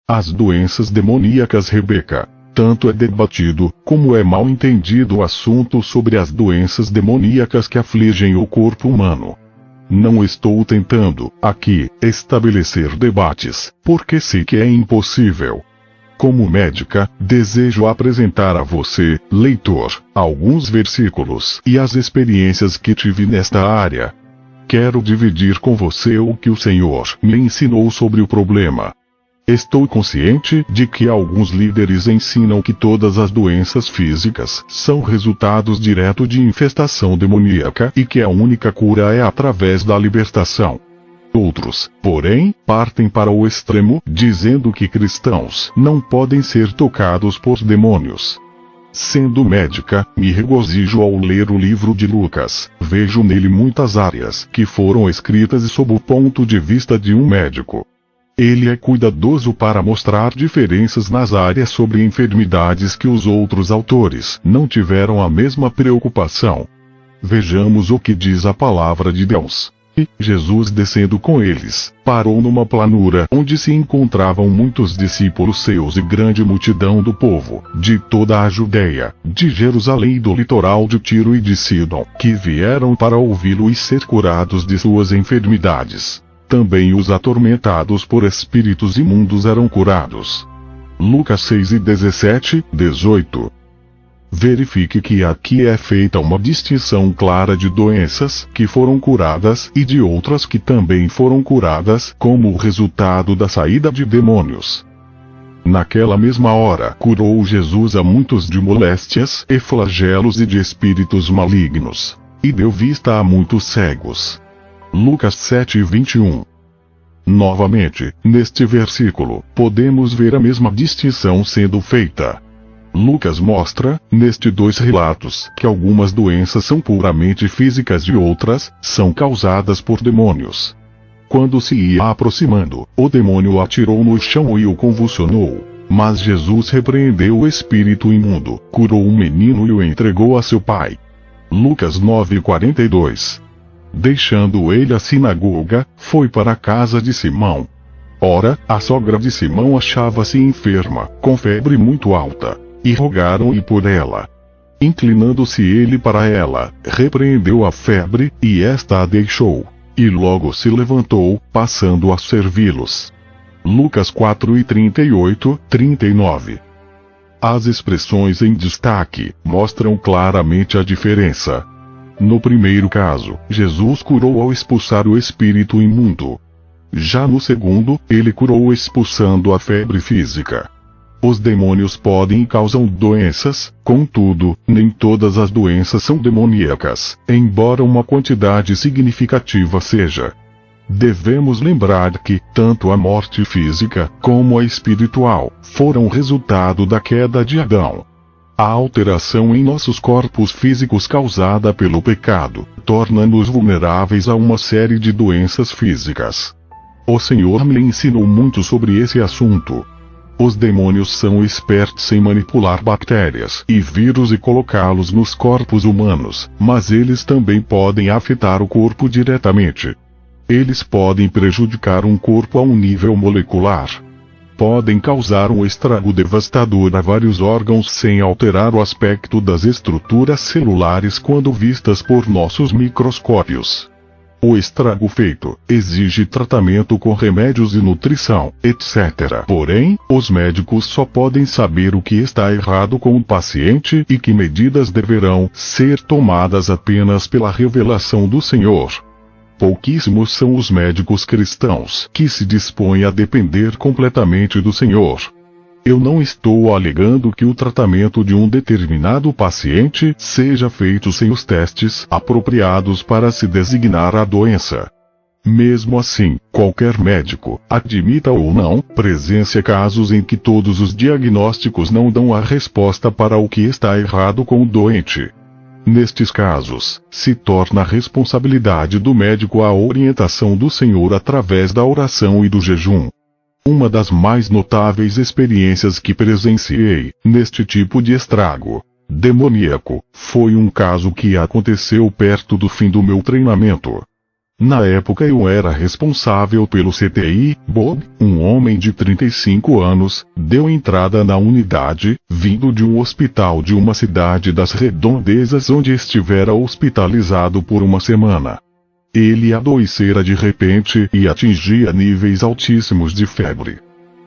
As doenças demoníacas. Rebeca. Tanto é debatido, como é mal entendido o assunto sobre as doenças demoníacas que afligem o corpo humano. Não estou tentando, aqui, estabelecer debates, porque sei que é impossível. Como médica, desejo apresentar a você, leitor, alguns versículos e as experiências que tive nesta área. Quero dividir com você o que o Senhor me ensinou sobre o problema. Estou consciente de que alguns líderes ensinam que todas as doenças físicas são resultados direto de infestação demoníaca e que a única cura é através da libertação. Outros, porém, partem para o extremo, dizendo que cristãos não podem ser tocados por demônios. Sendo médica, me regozijo ao ler o livro de Lucas. Vejo nele muitas áreas que foram escritas sob o ponto de vista de um médico. Ele é cuidadoso para mostrar diferenças nas áreas sobre enfermidades que os outros autores não tiveram a mesma preocupação. Vejamos o que diz a palavra de Deus. E Jesus, descendo com eles, parou numa planura onde se encontravam muitos discípulos seus e grande multidão do povo, de toda a Judeia, de Jerusalém e do litoral de Tiro e de Sidom, que vieram para ouvi-lo e ser curados de suas enfermidades. Também os atormentados por espíritos imundos eram curados. Lucas 6 e 17, 18. Verifique que aqui é feita uma distinção clara de doenças que foram curadas e de outras que também foram curadas como resultado da saída de demônios. Naquela mesma hora curou Jesus a muitos de moléstias e flagelos e de espíritos malignos, e deu vista a muitos cegos. Lucas 7 e 21. Novamente, neste versículo, podemos ver a mesma distinção sendo feita. Lucas mostra, nestes dois relatos, que algumas doenças são puramente físicas e outras são causadas por demônios. Quando se ia aproximando, o demônio o atirou no chão e o convulsionou. Mas Jesus repreendeu o espírito imundo, curou o menino e o entregou a seu pai. Lucas 9:42. Deixando ele a sinagoga, foi para a casa de Simão. Ora, a sogra de Simão achava-se enferma, com febre muito alta, e rogaram-lhe por ela. Inclinando-se ele para ela, repreendeu a febre, e esta a deixou, e logo se levantou, passando a servi-los. Lucas 4 e 38, 39. As expressões em destaque mostram claramente a diferença. No primeiro caso, Jesus curou ao expulsar o espírito imundo. Já no segundo, ele curou expulsando a febre física. Os demônios podem e causam doenças, contudo, nem todas as doenças são demoníacas, embora uma quantidade significativa seja. Devemos lembrar que, tanto a morte física, como a espiritual, foram resultado da queda de Adão. A alteração em nossos corpos físicos causada pelo pecado, torna-nos vulneráveis a uma série de doenças físicas. O Senhor me ensinou muito sobre esse assunto. Os demônios são espertos em manipular bactérias e vírus e colocá-los nos corpos humanos, mas eles também podem afetar o corpo diretamente. Eles podem prejudicar um corpo a um nível molecular. Podem causar um estrago devastador a vários órgãos sem alterar o aspecto das estruturas celulares quando vistas por nossos microscópios. O estrago feito exige tratamento com remédios e nutrição, etc. Porém, os médicos só podem saber o que está errado com o paciente e que medidas deverão ser tomadas apenas pela revelação do Senhor. Pouquíssimos são os médicos cristãos que se dispõem a depender completamente do Senhor. Eu não estou alegando que o tratamento de um determinado paciente seja feito sem os testes apropriados para se designar a doença. Mesmo assim, qualquer médico, admita ou não, presencia casos em que todos os diagnósticos não dão a resposta para o que está errado com o doente. Nestes casos, se torna a responsabilidade do médico a orientação do Senhor através da oração e do jejum. Uma das mais notáveis experiências que presenciei, neste tipo de estrago demoníaco, foi um caso que aconteceu perto do fim do meu treinamento. Na época eu era responsável pelo CTI. Bob, um homem de 35 anos, deu entrada na unidade, vindo de um hospital de uma cidade das redondezas onde estivera hospitalizado por uma semana. Ele adoecera de repente e atingia níveis altíssimos de febre.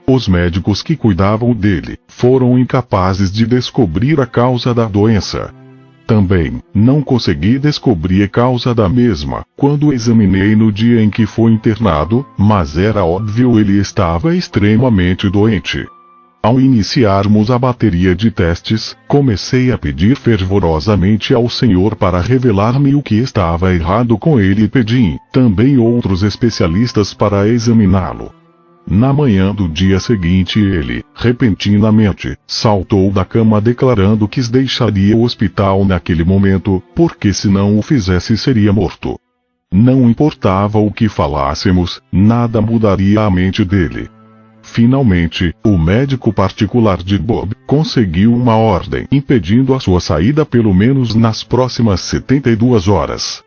Os médicos que cuidavam dele foram incapazes de descobrir a causa da doença. Também não consegui descobrir a causa da mesma quando o examinei no dia em que foi internado, mas era óbvio ele estava extremamente doente. Ao iniciarmos a bateria de testes, comecei a pedir fervorosamente ao Senhor para revelar-me o que estava errado com ele e pedi também outros especialistas para examiná-lo. Na manhã do dia seguinte ele, repentinamente, saltou da cama declarando que deixaria o hospital naquele momento, porque se não o fizesse seria morto. Não importava o que falássemos, nada mudaria a mente dele. Finalmente, o médico particular de Bob conseguiu uma ordem impedindo a sua saída pelo menos nas próximas 72 horas.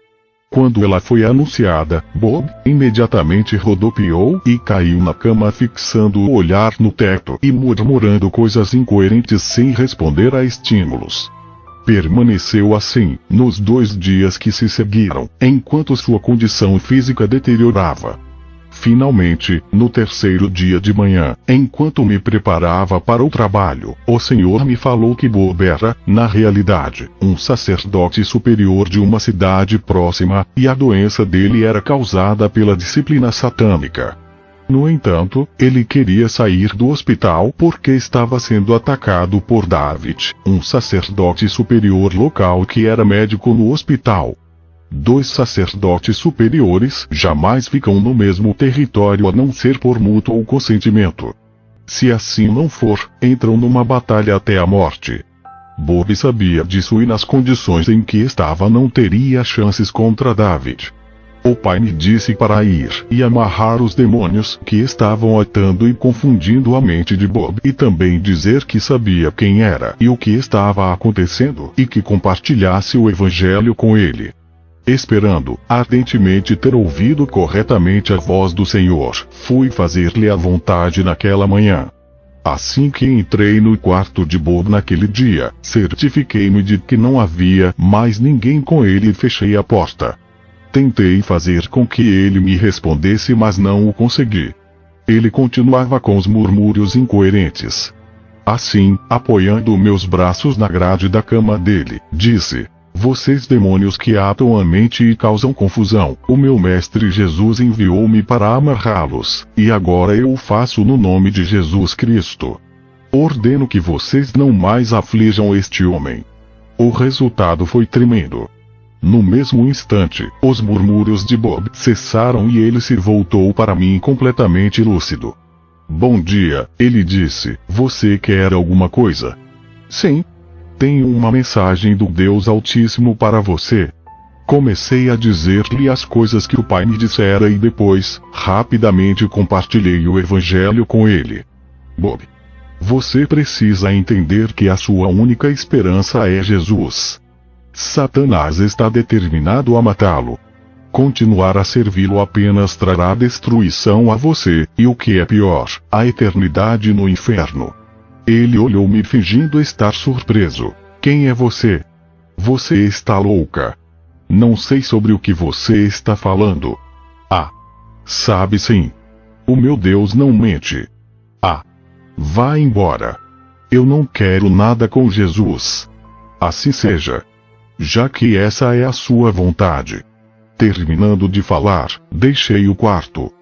Quando ela foi anunciada, Bob imediatamente rodopiou e caiu na cama fixando o olhar no teto e murmurando coisas incoerentes sem responder a estímulos. Permaneceu assim, nos 2 dias que se seguiram, enquanto sua condição física deteriorava. Finalmente, no 3º dia de manhã, enquanto me preparava para o trabalho, o Senhor me falou que Bob era, na realidade, um sacerdote superior de uma cidade próxima, e a doença dele era causada pela disciplina satânica. No entanto, ele queria sair do hospital porque estava sendo atacado por David, um sacerdote superior local que era médico no hospital. 2 sacerdotes superiores jamais ficam no mesmo território a não ser por mútuo consentimento. Se assim não for, entram numa batalha até a morte. Bob sabia disso e nas condições em que estava não teria chances contra David. O pai me disse para ir e amarrar os demônios que estavam atando e confundindo a mente de Bob e também dizer que sabia quem era e o que estava acontecendo e que compartilhasse o evangelho com ele. Esperando ardentemente ter ouvido corretamente a voz do Senhor, fui fazer-lhe a vontade naquela manhã. Assim que entrei no quarto de Bob naquele dia, certifiquei-me de que não havia mais ninguém com ele e fechei a porta. Tentei fazer com que ele me respondesse, mas não o consegui. Ele continuava com os murmúrios incoerentes. Assim, apoiando meus braços na grade da cama dele, disse: "Vocês demônios que atam a mente e causam confusão, o meu mestre Jesus enviou-me para amarrá-los, e agora eu o faço no nome de Jesus Cristo. Ordeno que vocês não mais aflijam este homem." O resultado foi tremendo. No mesmo instante, os murmúrios de Bob cessaram e ele se voltou para mim completamente lúcido. "Bom dia", ele disse, "você quer alguma coisa?" "Sim. Tenho uma mensagem do Deus Altíssimo para você." Comecei a dizer-lhe as coisas que o pai me dissera e depois, rapidamente compartilhei o evangelho com ele. "Bob, você precisa entender que a sua única esperança é Jesus. Satanás está determinado a matá-lo. Continuar a servi-lo apenas trará destruição a você, e o que é pior, a eternidade no inferno." Ele olhou-me fingindo estar surpreso. "Quem é você?" "Você está louca. Não sei sobre o que você está falando." "Ah. Sabe sim. O meu Deus não mente." "Ah. Vá embora. Eu não quero nada com Jesus." "Assim seja. Já que essa é a sua vontade." Terminando de falar, deixei o quarto.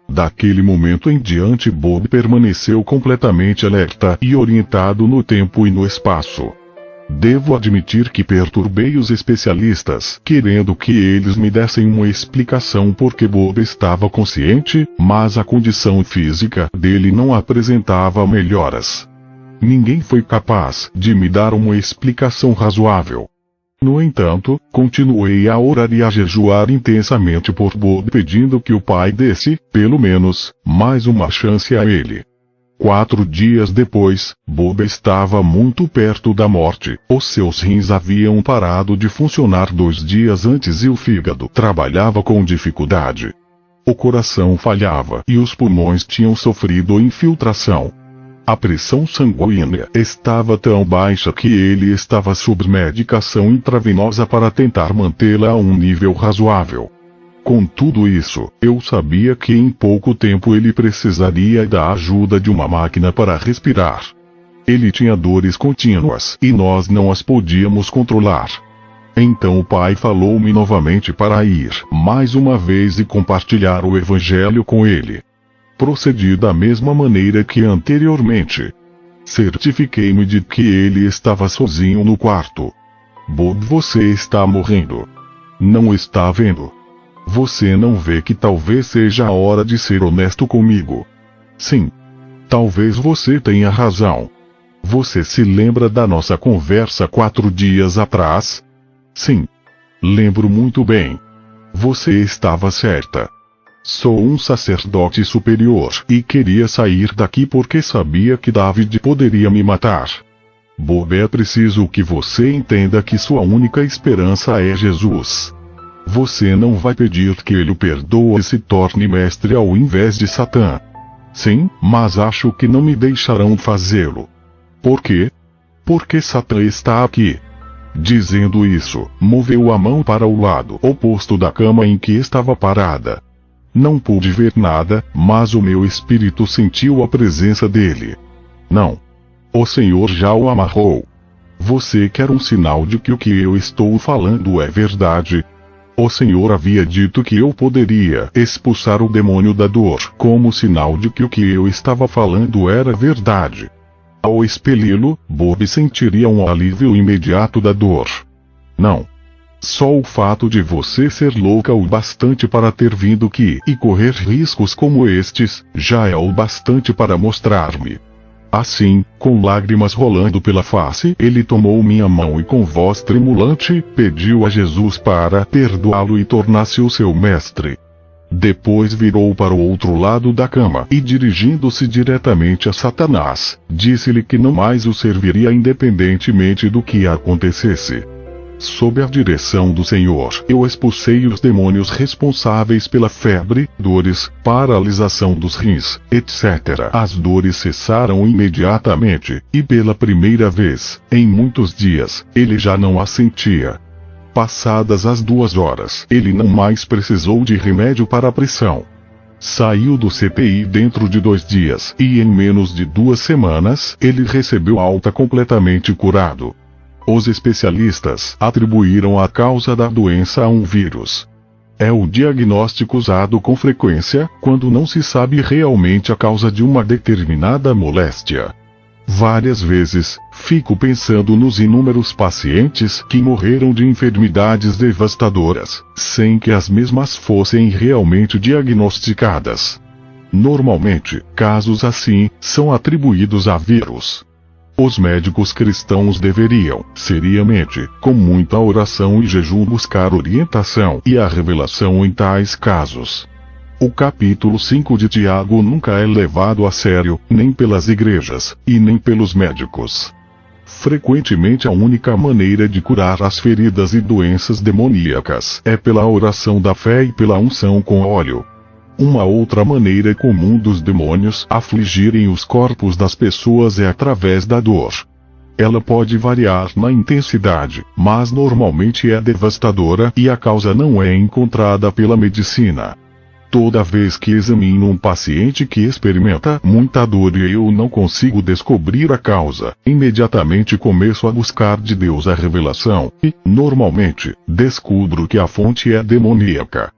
Daquele momento em diante Bob permaneceu completamente alerta e orientado no tempo e no espaço. Devo admitir que perturbei os especialistas, querendo que eles me dessem uma explicação porque Bob estava consciente, mas a condição física dele não apresentava melhoras. Ninguém foi capaz de me dar uma explicação razoável. No entanto, continuei a orar e a jejuar intensamente por Bob pedindo que o pai desse, pelo menos, mais uma chance a ele. 4 dias depois, Bob estava muito perto da morte. Os seus rins haviam parado de funcionar 2 dias antes e o fígado trabalhava com dificuldade. O coração falhava e os pulmões tinham sofrido infiltração. A pressão sanguínea estava tão baixa que ele estava sob medicação intravenosa para tentar mantê-la a um nível razoável. Com tudo isso, eu sabia que em pouco tempo ele precisaria da ajuda de uma máquina para respirar. Ele tinha dores contínuas e nós não as podíamos controlar. Então o pai falou-me novamente para ir mais uma vez e compartilhar o evangelho com ele. Procedi da mesma maneira que anteriormente. Certifiquei-me de que ele estava sozinho no quarto. Bob, você está morrendo. Não está vendo? Você não vê que talvez seja a hora de ser honesto comigo? Sim. Talvez você tenha razão. Você se lembra da nossa conversa 4 dias atrás? Sim. Lembro muito bem. Você estava certa. Sou um sacerdote superior e queria sair daqui porque sabia que David poderia me matar. Bob, é preciso que você entenda que sua única esperança é Jesus. Você não vai pedir que ele o perdoe e se torne mestre ao invés de Satã. Sim, mas acho que não me deixarão fazê-lo. Por quê? Porque Satã está aqui. Dizendo isso, moveu a mão para o lado oposto da cama em que estava parada. Não pude ver nada, mas o meu espírito sentiu a presença dele. Não. O Senhor já o amarrou. Você quer um sinal de que o que eu estou falando é verdade? O Senhor havia dito que eu poderia expulsar o demônio da dor, como sinal de que o que eu estava falando era verdade. Ao expeli-lo, Bob sentiria um alívio imediato da dor. Não. Só o fato de você ser louca o bastante para ter vindo aqui e correr riscos como estes, já é o bastante para mostrar-me. Assim, com lágrimas rolando pela face, ele tomou minha mão e com voz tremulante, pediu a Jesus para perdoá-lo e tornar-se o seu mestre. Depois virou para o outro lado da cama e dirigindo-se diretamente a Satanás, disse-lhe que não mais o serviria independentemente do que acontecesse. Sob a direção do Senhor, eu expulsei os demônios responsáveis pela febre, dores, paralisação dos rins, etc. As dores cessaram imediatamente, e pela primeira vez, em muitos dias, ele já não as sentia. Passadas as 2 horas, ele não mais precisou de remédio para a pressão. Saiu do CTI dentro de 2 dias, e em menos de 2 semanas, ele recebeu alta completamente curado. Os especialistas atribuíram a causa da doença a um vírus. É o diagnóstico usado com frequência, quando não se sabe realmente a causa de uma determinada moléstia. Várias vezes, fico pensando nos inúmeros pacientes que morreram de enfermidades devastadoras, sem que as mesmas fossem realmente diagnosticadas. Normalmente, casos assim, são atribuídos a vírus. Os médicos cristãos deveriam, seriamente, com muita oração e jejum buscar orientação e a revelação em tais casos. O capítulo 5 de Tiago nunca é levado a sério, nem pelas igrejas, e nem pelos médicos. Frequentemente a única maneira de curar as feridas e doenças demoníacas é pela oração da fé e pela unção com óleo. Uma outra maneira comum dos demônios afligirem os corpos das pessoas é através da dor. Ela pode variar na intensidade, mas normalmente é devastadora e a causa não é encontrada pela medicina. Toda vez que examino um paciente que experimenta muita dor e eu não consigo descobrir a causa, imediatamente começo a buscar de Deus a revelação e, normalmente, descubro que a fonte é demoníaca.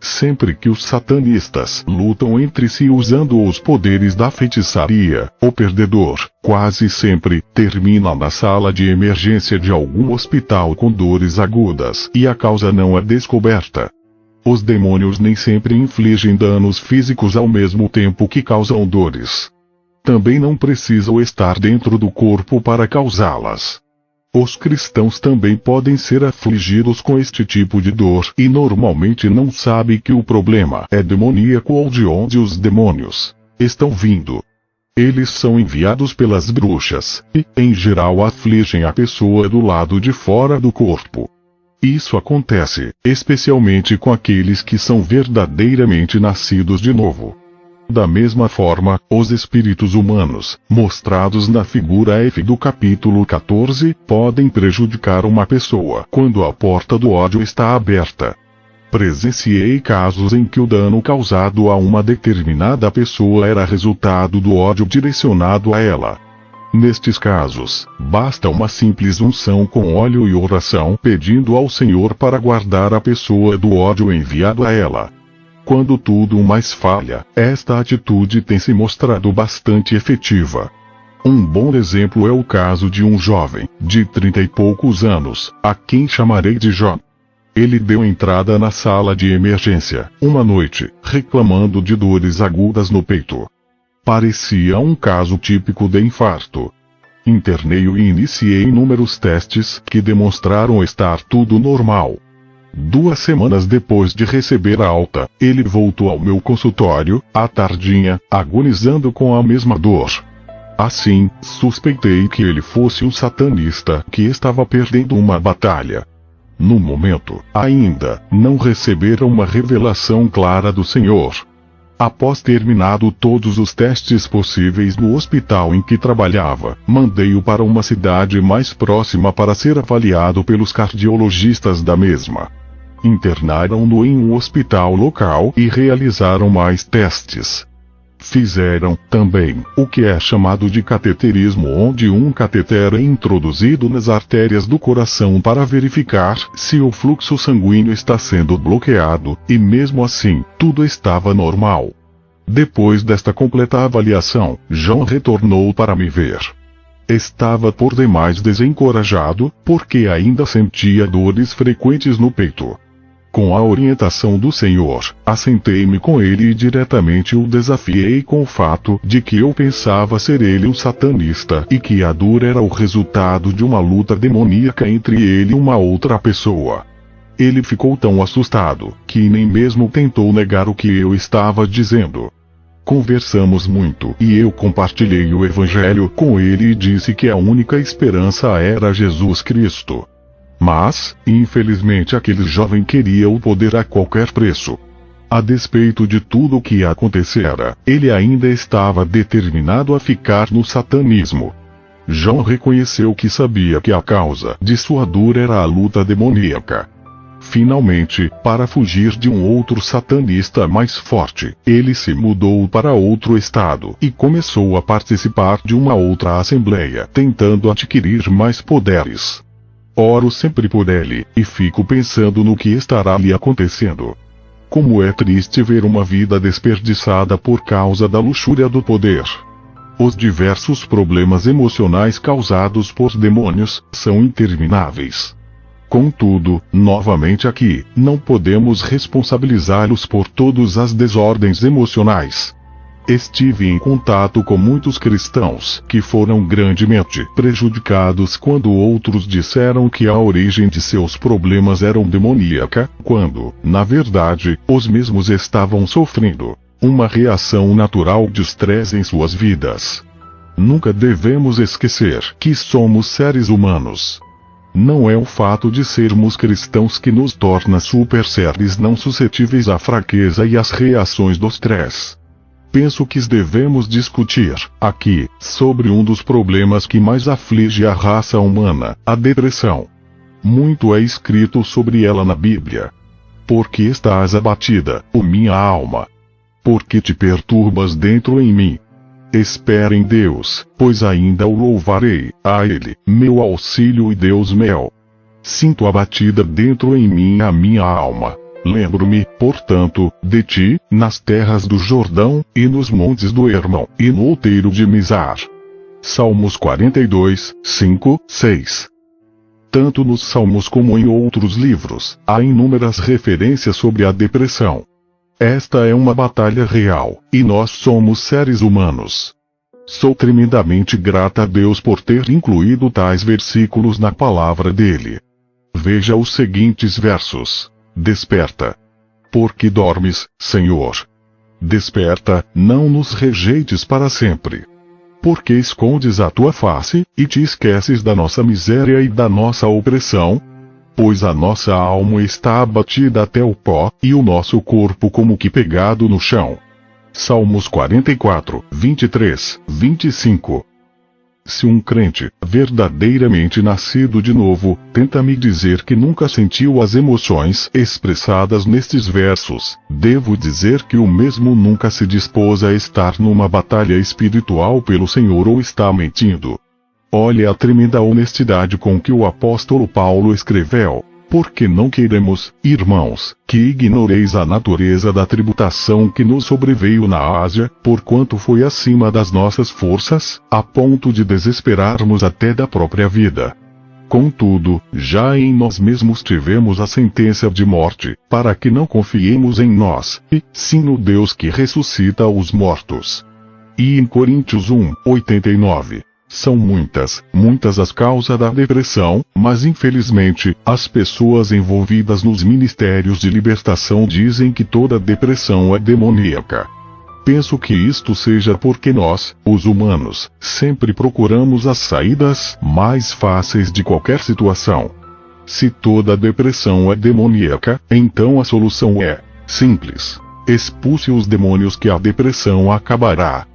Sempre que os satanistas lutam entre si usando os poderes da feitiçaria, o perdedor, quase sempre, termina na sala de emergência de algum hospital com dores agudas e a causa não é descoberta. Os demônios nem sempre infligem danos físicos ao mesmo tempo que causam dores. Também não precisam estar dentro do corpo para causá-las. Os cristãos também podem ser afligidos com este tipo de dor e normalmente não sabem que o problema é demoníaco ou de onde os demônios estão vindo. Eles são enviados pelas bruxas, e, em geral, afligem a pessoa do lado de fora do corpo. Isso acontece, especialmente com aqueles que são verdadeiramente nascidos de novo. Da mesma forma, os espíritos humanos, mostrados na figura F do capítulo 14, podem prejudicar uma pessoa quando a porta do ódio está aberta. Presenciei casos em que o dano causado a uma determinada pessoa era resultado do ódio direcionado a ela. Nestes casos, basta uma simples unção com óleo e oração pedindo ao Senhor para guardar a pessoa do ódio enviado a ela. Quando tudo mais falha, esta atitude tem se mostrado bastante efetiva. Um bom exemplo é o caso de um jovem, de 30 e poucos anos, a quem chamarei de John. Ele deu entrada na sala de emergência, uma noite, reclamando de dores agudas no peito. Parecia um caso típico de infarto. Internei-o e iniciei inúmeros testes que demonstraram estar tudo normal. 2 semanas depois de receber a alta, ele voltou ao meu consultório, à tardinha, agonizando com a mesma dor. Assim, suspeitei que ele fosse um satanista que estava perdendo uma batalha. No momento, ainda, não recebera uma revelação clara do Senhor. Após terminado todos os testes possíveis no hospital em que trabalhava, mandei-o para uma cidade mais próxima para ser avaliado pelos cardiologistas da mesma. Internaram-no em um hospital local e realizaram mais testes. Fizeram, também, o que é chamado de cateterismo, onde um cateter é introduzido nas artérias do coração para verificar se o fluxo sanguíneo está sendo bloqueado, e mesmo assim, tudo estava normal. Depois desta completa avaliação, John retornou para me ver. Estava por demais desencorajado, porque ainda sentia dores frequentes no peito. Com a orientação do Senhor, assentei-me com ele e diretamente o desafiei com o fato de que eu pensava ser ele um satanista e que a dor era o resultado de uma luta demoníaca entre ele e uma outra pessoa. Ele ficou tão assustado, que nem mesmo tentou negar o que eu estava dizendo. Conversamos muito e eu compartilhei o Evangelho com ele e disse que a única esperança era Jesus Cristo. Mas, infelizmente, aquele jovem queria o poder a qualquer preço. A despeito de tudo o que acontecera, ele ainda estava determinado a ficar no satanismo. John reconheceu que sabia que a causa de sua dor era a luta demoníaca. Finalmente, para fugir de um outro satanista mais forte, ele se mudou para outro estado e começou a participar de uma outra assembleia, tentando adquirir mais poderes. Oro sempre por ele, e fico pensando no que estará lhe acontecendo. Como é triste ver uma vida desperdiçada por causa da luxúria do poder. Os diversos problemas emocionais causados por demônios são intermináveis. Contudo, novamente aqui, não podemos responsabilizá-los por todas as desordens emocionais. Estive em contato com muitos cristãos que foram grandemente prejudicados quando outros disseram que a origem de seus problemas era demoníaca, quando, na verdade, os mesmos estavam sofrendo uma reação natural de estresse em suas vidas. Nunca devemos esquecer que somos seres humanos. Não é o fato de sermos cristãos que nos torna super seres não suscetíveis à fraqueza e às reações do estresse. Penso que devemos discutir, aqui, sobre um dos problemas que mais aflige a raça humana, a depressão. Muito é escrito sobre ela na Bíblia. Por que estás abatida, ó minha alma? Por que te perturbas dentro em mim? Espera em Deus, pois ainda o louvarei, a Ele, meu auxílio e Deus meu. Sinto abatida dentro em mim a minha alma. Lembro-me, portanto, de ti, nas terras do Jordão, e nos montes do Hermão, e no outeiro de Mizar. Salmos 42, 5, 6. Tanto nos Salmos como em outros livros, há inúmeras referências sobre a depressão. Esta é uma batalha real, e nós somos seres humanos. Sou tremendamente grata a Deus por ter incluído tais versículos na palavra dele. Veja os seguintes versos. Desperta. Porque dormes, Senhor? Desperta, não nos rejeites para sempre. Porque escondes a tua face, e te esqueces da nossa miséria e da nossa opressão? Pois a nossa alma está abatida até o pó, e o nosso corpo como que pegado no chão. Salmos 44, 23, 25. Se um crente, verdadeiramente nascido de novo, tenta me dizer que nunca sentiu as emoções expressadas nestes versos, devo dizer que o mesmo nunca se dispôs a estar numa batalha espiritual pelo Senhor ou está mentindo. Olhe a tremenda honestidade com que o apóstolo Paulo escreveu. Porque não queremos, irmãos, que ignoreis a natureza da tributação que nos sobreveio na Ásia, porquanto foi acima das nossas forças, a ponto de desesperarmos até da própria vida. Contudo, já em nós mesmos tivemos a sentença de morte, para que não confiemos em nós, e sim no Deus que ressuscita os mortos. E em Coríntios 1, 89. São muitas as causas da depressão, mas infelizmente, as pessoas envolvidas nos ministérios de libertação dizem que toda depressão é demoníaca. Penso que isto seja porque nós, os humanos, sempre procuramos as saídas mais fáceis de qualquer situação. Se toda depressão é demoníaca, então a solução é simples: expulse os demônios que a depressão acabará.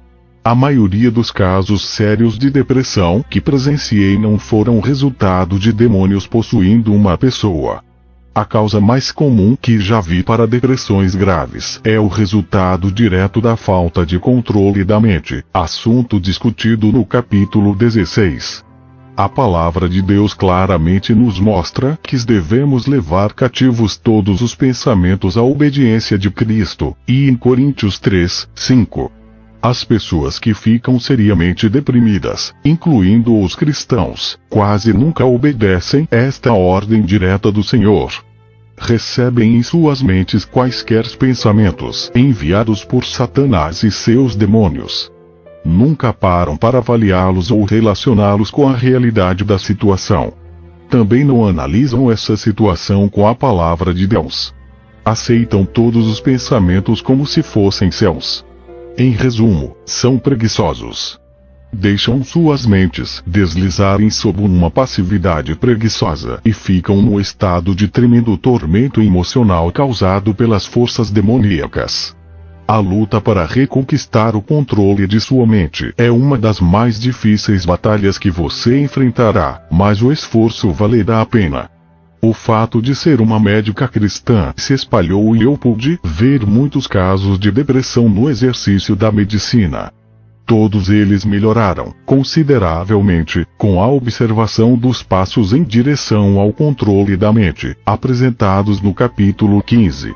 A maioria dos casos sérios de depressão que presenciei não foram resultado de demônios possuindo uma pessoa. A causa mais comum que já vi para depressões graves é o resultado direto da falta de controle da mente, assunto discutido no capítulo 16. A palavra de Deus claramente nos mostra que devemos levar cativos todos os pensamentos à obediência de Cristo, e em Coríntios 3, 5. As pessoas que ficam seriamente deprimidas, incluindo os cristãos, quase nunca obedecem esta ordem direta do Senhor. Recebem em suas mentes quaisquer pensamentos enviados por Satanás e seus demônios. Nunca param para avaliá-los ou relacioná-los com a realidade da situação. Também não analisam essa situação com a palavra de Deus. Aceitam todos os pensamentos como se fossem seus. Em resumo, são preguiçosos. Deixam suas mentes deslizarem sob uma passividade preguiçosa e ficam no estado de tremendo tormento emocional causado pelas forças demoníacas. A luta para reconquistar o controle de sua mente é uma das mais difíceis batalhas que você enfrentará, mas o esforço valerá a pena. O fato de ser uma médica cristã se espalhou e eu pude ver muitos casos de depressão no exercício da medicina. Todos eles melhoraram consideravelmente com a observação dos passos em direção ao controle da mente, apresentados no capítulo 15.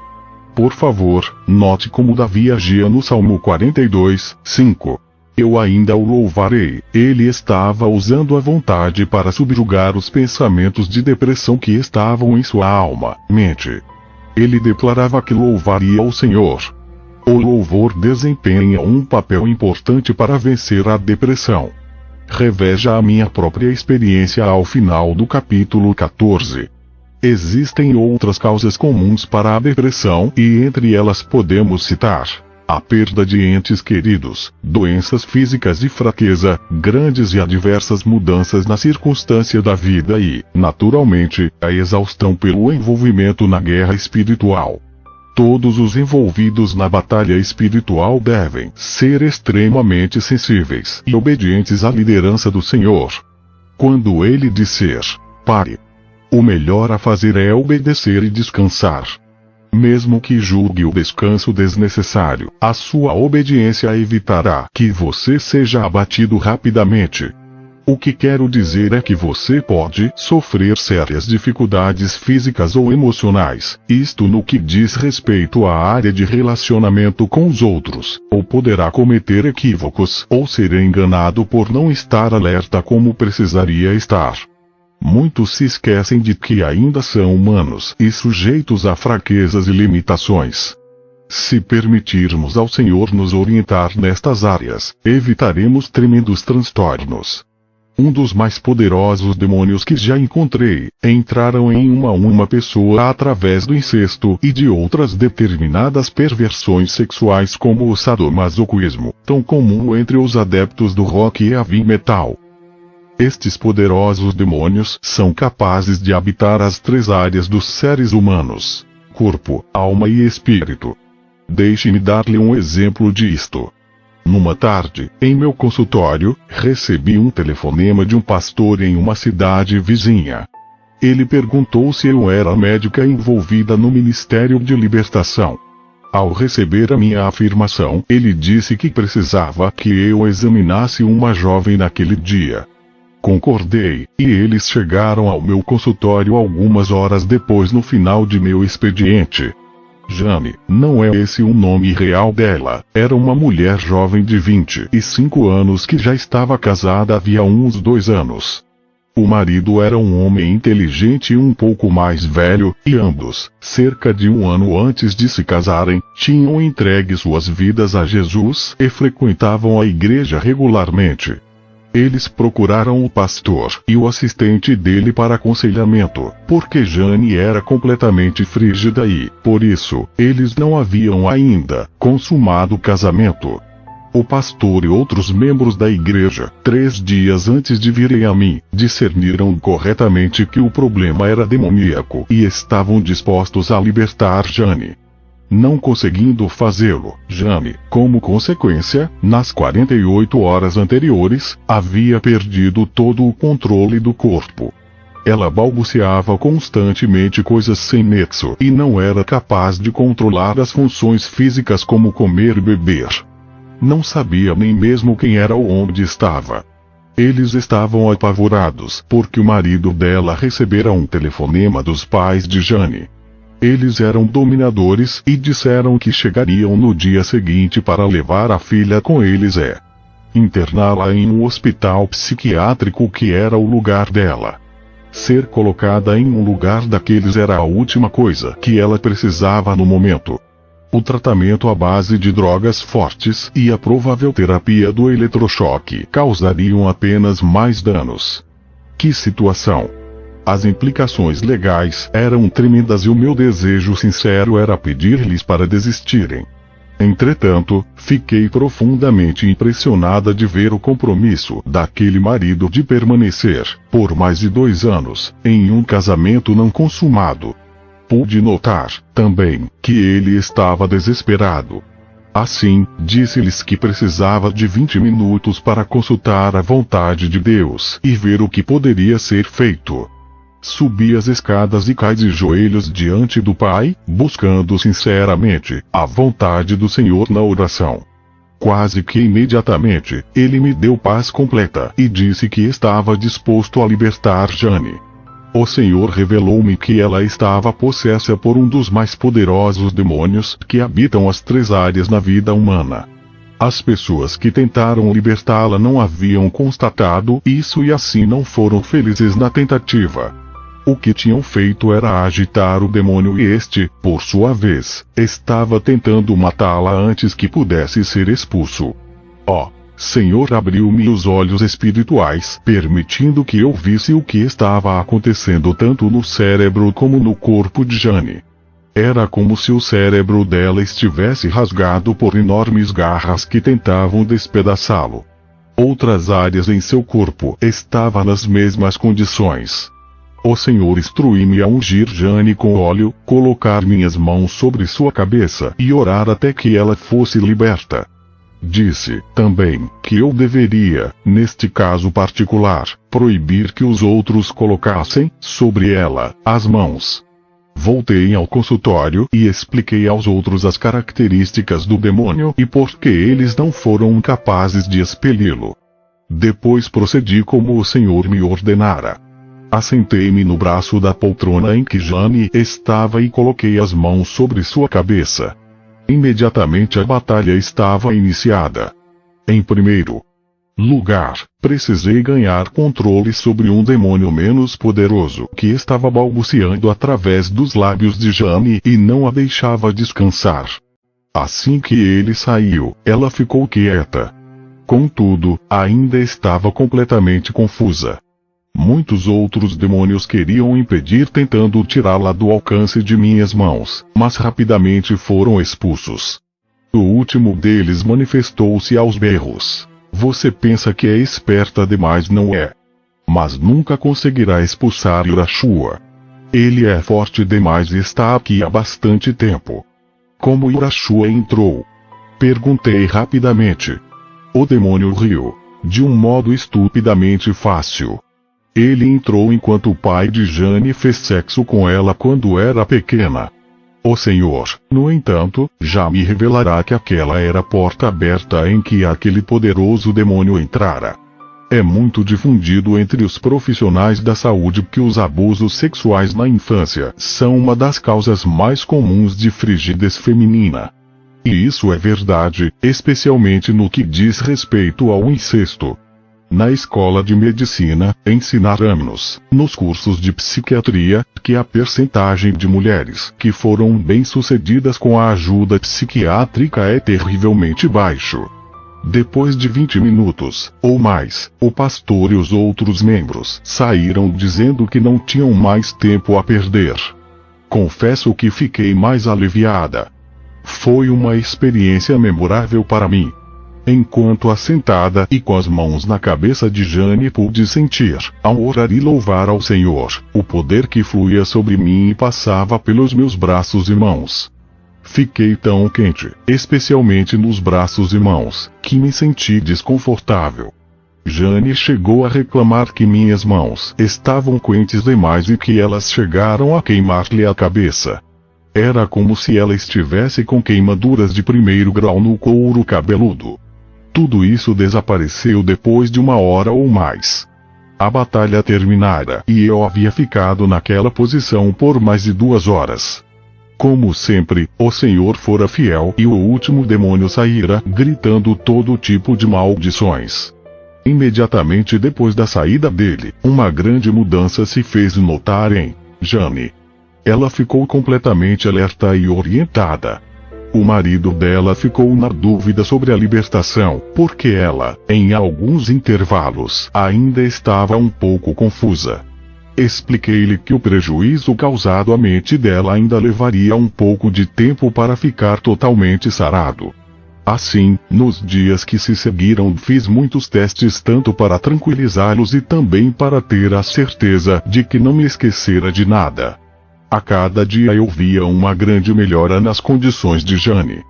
Por favor, note como Davi agia no Salmo 42, 5. Eu ainda o louvarei. Ele estava usando a vontade para subjugar os pensamentos de depressão que estavam em sua alma, mente. Ele declarava que louvaria o Senhor. O louvor desempenha um papel importante para vencer a depressão. Reveja a minha própria experiência ao final do capítulo 14. Existem outras causas comuns para a depressão e entre elas podemos citar a perda de entes queridos, doenças físicas e fraqueza, grandes e adversas mudanças na circunstância da vida e, naturalmente, a exaustão pelo envolvimento na guerra espiritual. Todos os envolvidos na batalha espiritual devem ser extremamente sensíveis e obedientes à liderança do Senhor. Quando ele disser, pare, o melhor a fazer é obedecer e descansar. Mesmo que julgue o descanso desnecessário, a sua obediência evitará que você seja abatido rapidamente. O que quero dizer é que você pode sofrer sérias dificuldades físicas ou emocionais, isto no que diz respeito à área de relacionamento com os outros, ou poderá cometer equívocos ou ser enganado por não estar alerta como precisaria estar. Muitos se esquecem de que ainda são humanos e sujeitos a fraquezas e limitações. Se permitirmos ao Senhor nos orientar nestas áreas, evitaremos tremendos transtornos. um dos mais poderosos demônios que já encontrei, entraram em uma pessoa através do incesto e de outras determinadas perversões sexuais como o sadomasoquismo, tão comum entre os adeptos do rock e heavy metal. Estes poderosos demônios são capazes de habitar as 3 áreas dos seres humanos: corpo, alma e espírito. Deixe-me dar-lhe um exemplo disto. Numa tarde, em meu consultório, recebi um telefonema de um pastor em uma cidade vizinha. Ele perguntou se eu era médica envolvida no Ministério de Libertação. Ao receber a minha afirmação, ele disse que precisava que eu examinasse uma jovem naquele dia. Concordei, e eles chegaram ao meu consultório algumas horas depois no final de meu expediente. Jane, não é esse o nome real dela, era uma mulher jovem de 25 anos que já estava casada havia uns 2 anos. O marido era um homem inteligente e um pouco mais velho, e ambos, cerca de 1 ano antes de se casarem, tinham entregue suas vidas a Jesus e frequentavam a igreja regularmente. Eles procuraram o pastor e o assistente dele para aconselhamento, porque Jane era completamente frígida e, por isso, eles não haviam ainda consumado o casamento. O pastor e outros membros da igreja, 3 dias antes de virem a mim, discerniram corretamente que o problema era demoníaco e estavam dispostos a libertar Jane. Não conseguindo fazê-lo, Jane, como consequência, nas 48 horas anteriores, havia perdido todo o controle do corpo. Ela balbuciava constantemente coisas sem nexo e não era capaz de controlar as funções físicas como comer e beber. Não sabia nem mesmo quem era ou onde estava. Eles estavam apavorados porque o marido dela recebera um telefonema dos pais de Jane. Eles eram dominadores e disseram que chegariam no dia seguinte para levar a filha com eles e interná-la em um hospital psiquiátrico que era o lugar dela. Ser colocada em um lugar daqueles era a última coisa que ela precisava no momento. O tratamento à base de drogas fortes e a provável terapia do eletrochoque causariam apenas mais danos. Que situação! As implicações legais eram tremendas e o meu desejo sincero era pedir-lhes para desistirem. Entretanto, fiquei profundamente impressionada de ver o compromisso daquele marido de permanecer, por mais de 2 anos, em um casamento não consumado. Pude notar, também, que ele estava desesperado. Assim, disse-lhes que precisava de 20 minutos para consultar a vontade de Deus e ver o que poderia ser feito. Subi as escadas e caí de joelhos diante do Pai, buscando sinceramente a vontade do Senhor na oração. Quase que imediatamente, ele me deu paz completa e disse que estava disposto a libertar Jane. O Senhor revelou-me que ela estava possessa por um dos mais poderosos demônios que habitam as 3 áreas na vida humana. As pessoas que tentaram libertá-la não haviam constatado isso e assim não foram felizes na tentativa. O que tinham feito era agitar o demônio e este, por sua vez, estava tentando matá-la antes que pudesse ser expulso. Senhor abriu-me os olhos espirituais, permitindo que eu visse o que estava acontecendo tanto no cérebro como no corpo de Jane. Era como se o cérebro dela estivesse rasgado por enormes garras que tentavam despedaçá-lo. Outras áreas em seu corpo estavam nas mesmas condições. O Senhor instruiu-me a ungir Jane com óleo, colocar minhas mãos sobre sua cabeça e orar até que ela fosse liberta. Disse, também, que eu deveria, neste caso particular, proibir que os outros colocassem, sobre ela, as mãos. Voltei ao consultório e expliquei aos outros as características do demônio e por que eles não foram capazes de expeli-lo. Depois procedi como o Senhor me ordenara. Assentei-me no braço da poltrona em que Jane estava e coloquei as mãos sobre sua cabeça. Imediatamente a batalha estava iniciada. Em primeiro lugar, precisei ganhar controle sobre um demônio menos poderoso que estava balbuciando através dos lábios de Jane e não a deixava descansar. Assim que ele saiu, ela ficou quieta. Contudo, ainda estava completamente confusa. Muitos outros demônios queriam impedir, tentando tirá-la do alcance de minhas mãos, mas rapidamente foram expulsos. O último deles manifestou-se aos berros. Você pensa que é esperta demais, não é? Mas nunca conseguirá expulsar Urashua. Ele é forte demais e está aqui há bastante tempo. Como Urashua entrou? Perguntei rapidamente. O demônio riu, de um modo estupidamente fácil. Ele entrou enquanto o pai de Jane fez sexo com ela quando era pequena. O Senhor, no entanto, já me revelará que aquela era a porta aberta em que aquele poderoso demônio entrara. É muito difundido entre os profissionais da saúde que os abusos sexuais na infância são uma das causas mais comuns de frigidez feminina. E isso é verdade, especialmente no que diz respeito ao incesto. Na escola de medicina, ensinarão-nos, nos cursos de psiquiatria, que a percentagem de mulheres que foram bem-sucedidas com a ajuda psiquiátrica é terrivelmente baixo. Depois de 20 minutos, ou mais, o pastor e os outros membros saíram dizendo que não tinham mais tempo a perder. Confesso que fiquei mais aliviada. Foi uma experiência memorável para mim. Enquanto assentada e com as mãos na cabeça de Jane pude sentir, ao orar e louvar ao Senhor, o poder que fluía sobre mim e passava pelos meus braços e mãos. Fiquei tão quente, especialmente nos braços e mãos, que me senti desconfortável. Jane chegou a reclamar que minhas mãos estavam quentes demais e que elas chegaram a queimar-lhe a cabeça. Era como se ela estivesse com queimaduras de primeiro grau no couro cabeludo. Tudo isso desapareceu depois de 1 hora ou mais. A batalha terminara e eu havia ficado naquela posição por mais de 2 horas. Como sempre, o Senhor fora fiel e o último demônio saíra gritando todo tipo de maldições. Imediatamente depois da saída dele, uma grande mudança se fez notar em Jane. Ela ficou completamente alerta e orientada. O marido dela ficou na dúvida sobre a libertação, porque ela, em alguns intervalos, ainda estava um pouco confusa. Expliquei-lhe que o prejuízo causado à mente dela ainda levaria um pouco de tempo para ficar totalmente sarado. Assim, nos dias que se seguiram fiz muitos testes tanto para tranquilizá-los e também para ter a certeza de que não me esquecera de nada. A cada dia eu via uma grande melhora nas condições de Jane.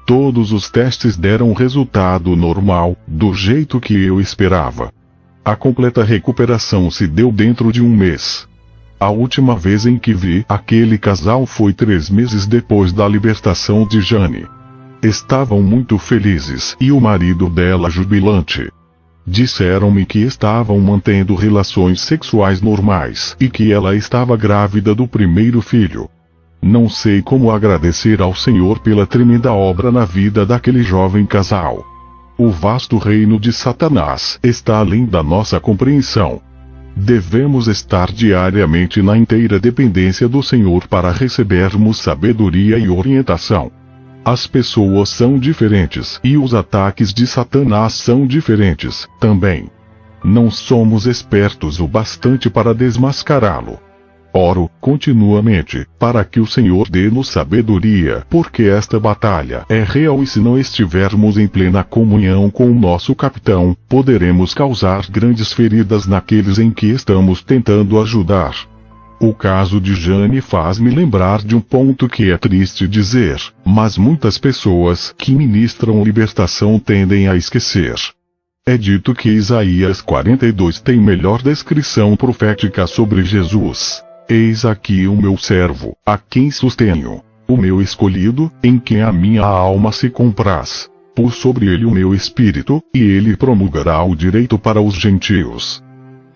Todos os testes deram resultado normal, do jeito que eu esperava. A completa recuperação se deu dentro de 1 mês. A última vez em que vi aquele casal foi 3 meses depois da libertação de Jane. Estavam muito felizes e o marido dela jubilante. Disseram-me que estavam mantendo relações sexuais normais e que ela estava grávida do primeiro filho. Não sei como agradecer ao Senhor pela tremenda obra na vida daquele jovem casal. O vasto reino de Satanás está além da nossa compreensão. Devemos estar diariamente na inteira dependência do Senhor para recebermos sabedoria e orientação. As pessoas são diferentes e os ataques de Satanás são diferentes, também. Não somos espertos o bastante para desmascará-lo. Oro, continuamente, para que o Senhor dê-nos sabedoria, porque esta batalha é real e se não estivermos em plena comunhão com o nosso capitão, poderemos causar grandes feridas naqueles em que estamos tentando ajudar. O caso de Jane faz-me lembrar de um ponto que é triste dizer, mas muitas pessoas que ministram libertação tendem a esquecer. É dito que Isaías 42 tem melhor descrição profética sobre Jesus. Eis aqui o meu servo, a quem sustenho, o meu escolhido, em quem a minha alma se compraz. Pus sobre ele o meu espírito, e ele promulgará o direito para os gentios.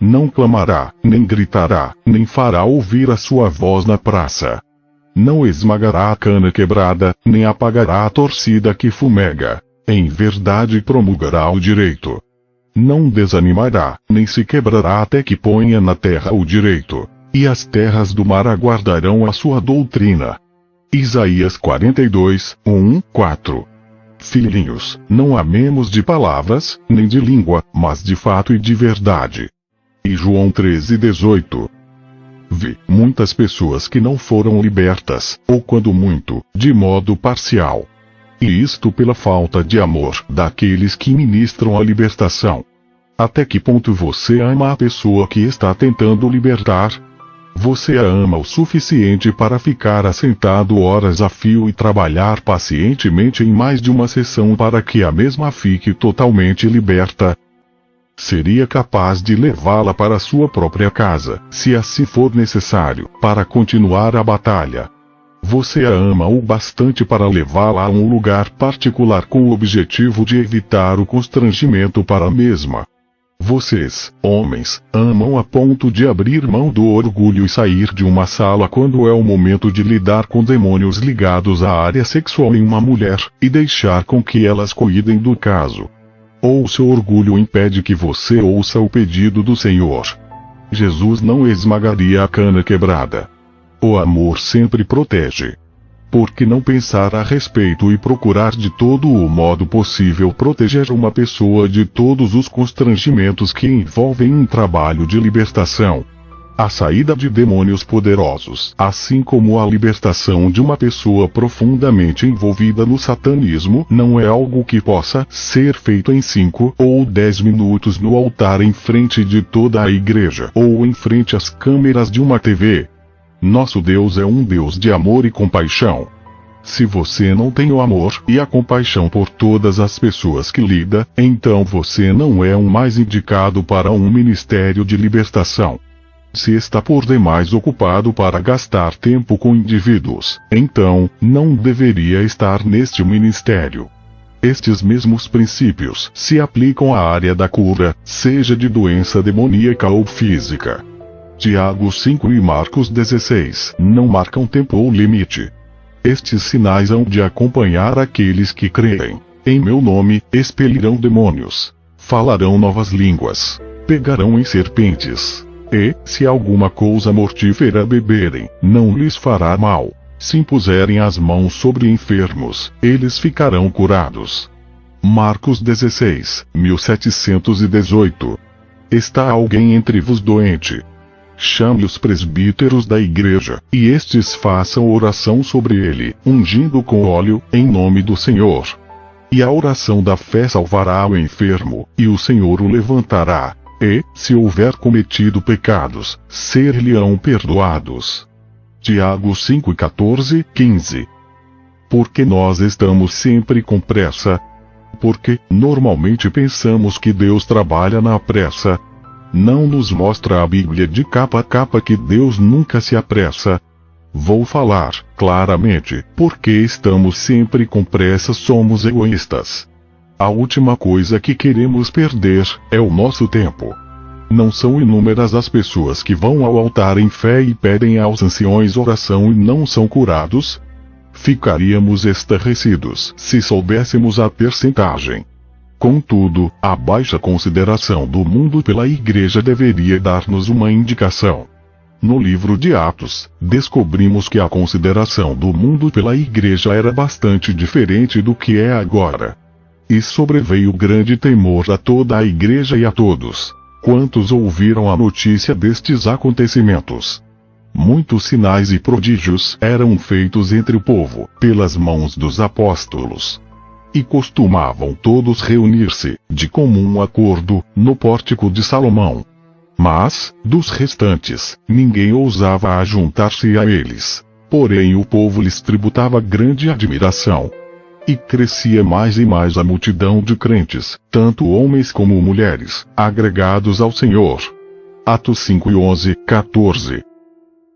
Não clamará, nem gritará, nem fará ouvir a sua voz na praça. Não esmagará a cana quebrada, nem apagará a torcida que fumega. Em verdade promulgará o direito. Não desanimará, nem se quebrará até que ponha na terra o direito. E as terras do mar aguardarão a sua doutrina. Isaías 42, 1, 4. filhinhos, não amemos de palavras, nem de língua, mas de fato e de verdade. E João 13:18. Vi muitas pessoas que não foram libertas, ou quando muito, de modo parcial. E isto pela falta de amor daqueles que ministram a libertação. Até que ponto você ama a pessoa que está tentando libertar? Você a ama o suficiente para ficar assentado horas a fio e trabalhar pacientemente em mais de uma sessão para que a mesma fique totalmente liberta? Seria capaz de levá-la para sua própria casa, se assim for necessário, para continuar a batalha. Você a ama o bastante para levá-la a um lugar particular com o objetivo de evitar o constrangimento para a mesma. Vocês, homens, amam a ponto de abrir mão do orgulho e sair de uma sala quando é o momento de lidar com demônios ligados à área sexual em uma mulher, e deixar com que elas cuidem do caso. Ou seu orgulho impede que você ouça o pedido do Senhor. Jesus não esmagaria a cana quebrada. O amor sempre protege. Por que não pensar a respeito e procurar de todo o modo possível proteger uma pessoa de todos os constrangimentos que envolvem um trabalho de libertação? A saída de demônios poderosos, assim como a libertação de uma pessoa profundamente envolvida no satanismo, não é algo que possa ser feito em 5 ou 10 minutos no altar em frente de toda a igreja, ou em frente às câmeras de uma TV. Nosso Deus é um Deus de amor e compaixão. Se você não tem o amor e a compaixão por todas as pessoas que lida, então você não é um mais indicado para um ministério de libertação. Se está por demais ocupado para gastar tempo com indivíduos, então não deveria estar neste ministério. Estes mesmos princípios se aplicam à área da cura, seja de doença demoníaca ou física. Tiago 5 e Marcos 16 não marcam tempo ou limite. Estes sinais hão de acompanhar aqueles que creem. Em meu nome, expelirão demônios. Falarão novas línguas. Pegarão em serpentes. E, se alguma coisa mortífera beberem, não lhes fará mal. Se impuserem as mãos sobre enfermos, eles ficarão curados. Marcos 16, 1718. Está alguém entre vos doente? Chame os presbíteros da igreja, e estes façam oração sobre ele, ungindo com óleo, em nome do Senhor. E a oração da fé salvará o enfermo, e o Senhor o levantará. E, se houver cometido pecados, ser-lhe-ão perdoados. Tiago 5 e 14, 15. Porque nós estamos sempre com pressa? Porque, normalmente pensamos que Deus trabalha na pressa. Não nos mostra a Bíblia de capa a capa que Deus nunca se apressa. Vou falar, claramente, porque estamos sempre com pressa, somos egoístas. A última coisa que queremos perder é o nosso tempo. Não são inúmeras as pessoas que vão ao altar em fé e pedem aos anciões oração e não são curados? Ficaríamos estarrecidos se soubéssemos a percentagem. Contudo, a baixa consideração do mundo pela igreja deveria dar-nos uma indicação. No livro de Atos, descobrimos que a consideração do mundo pela igreja era bastante diferente do que é agora. E sobreveio grande temor a toda a igreja e a todos quantos ouviram a notícia destes acontecimentos. Muitos sinais e prodígios eram feitos entre o povo, pelas mãos dos apóstolos. E costumavam todos reunir-se, de comum acordo, no pórtico de Salomão. Mas, dos restantes, ninguém ousava ajuntar-se a eles. Porém o povo lhes tributava grande admiração. E crescia mais e mais a multidão de crentes, tanto homens como mulheres, agregados ao Senhor. Atos 5 e 11, 14.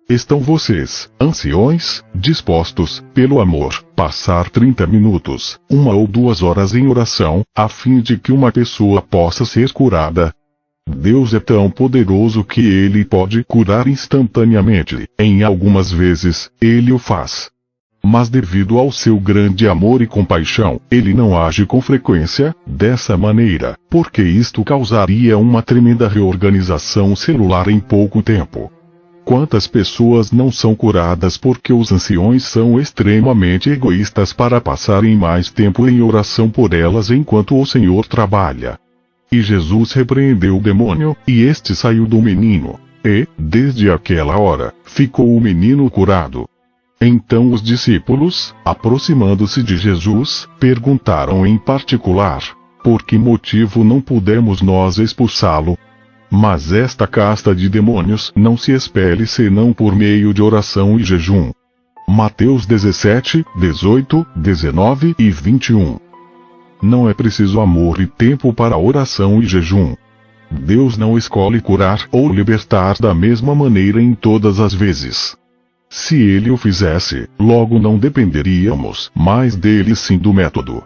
Estão vocês, anciões, dispostos, pelo amor, passar 30 minutos, 1 ou 2 horas em oração, a fim de que uma pessoa possa ser curada? Deus é tão poderoso que Ele pode curar instantaneamente, em algumas vezes, Ele o faz. Mas devido ao seu grande amor e compaixão, Ele não age com frequência, dessa maneira, porque isto causaria uma tremenda reorganização celular em pouco tempo. Quantas pessoas não são curadas porque os anciões são extremamente egoístas para passarem mais tempo em oração por elas enquanto o Senhor trabalha? E Jesus repreendeu o demônio, e este saiu do menino. E, desde aquela hora, ficou o menino curado. Então os discípulos, aproximando-se de Jesus, perguntaram em particular: por que motivo não pudemos nós expulsá-lo? Mas esta casta de demônios não se expele senão por meio de oração e jejum. Mateus 17, 18, 19 e 21. Não é preciso amor e tempo para oração e jejum. Deus não escolhe curar ou libertar da mesma maneira em todas as vezes. Se Ele o fizesse, logo não dependeríamos mais dele sim do método.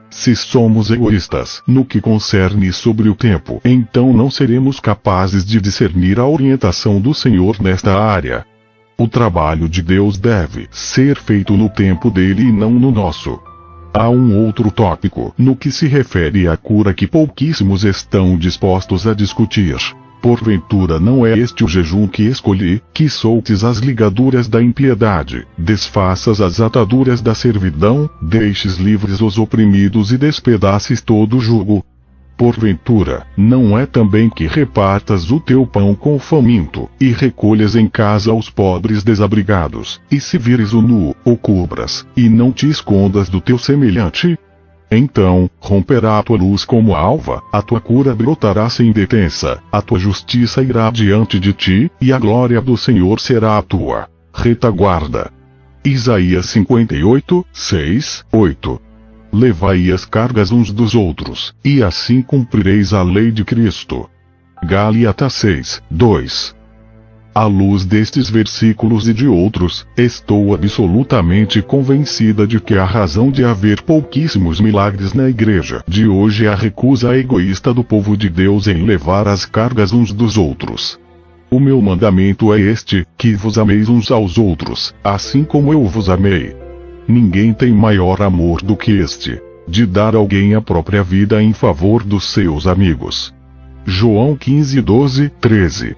Se somos egoístas no que concerne sobre o tempo, então não seremos capazes de discernir a orientação do Senhor nesta área. O trabalho de Deus deve ser feito no tempo dele e não no nosso. Há um outro tópico no que se refere à cura que pouquíssimos estão dispostos a discutir. Porventura não é este o jejum que escolhi, que soltes as ligaduras da impiedade, desfaças as ataduras da servidão, deixes livres os oprimidos e despedaces todo o jugo? Porventura, não é também que repartas o teu pão com o faminto, e recolhas em casa os pobres desabrigados, e se vires o nu, o cubras, e não te escondas do teu semelhante? Então, romperá a tua luz como a alva, a tua cura brotará sem detença, a tua justiça irá diante de ti, e a glória do Senhor será a tua retaguarda. Isaías 58, 6, 8. Levai as cargas uns dos outros, e assim cumprireis a lei de Cristo. Gálatas 6, 2. À luz destes versículos e de outros, estou absolutamente convencida de que a razão de haver pouquíssimos milagres na igreja de hoje é a recusa egoísta do povo de Deus em levar as cargas uns dos outros. O meu mandamento é este, que vos ameis uns aos outros, assim como eu vos amei. Ninguém tem maior amor do que este, de dar alguém a própria vida em favor dos seus amigos. João 15, 12, 13.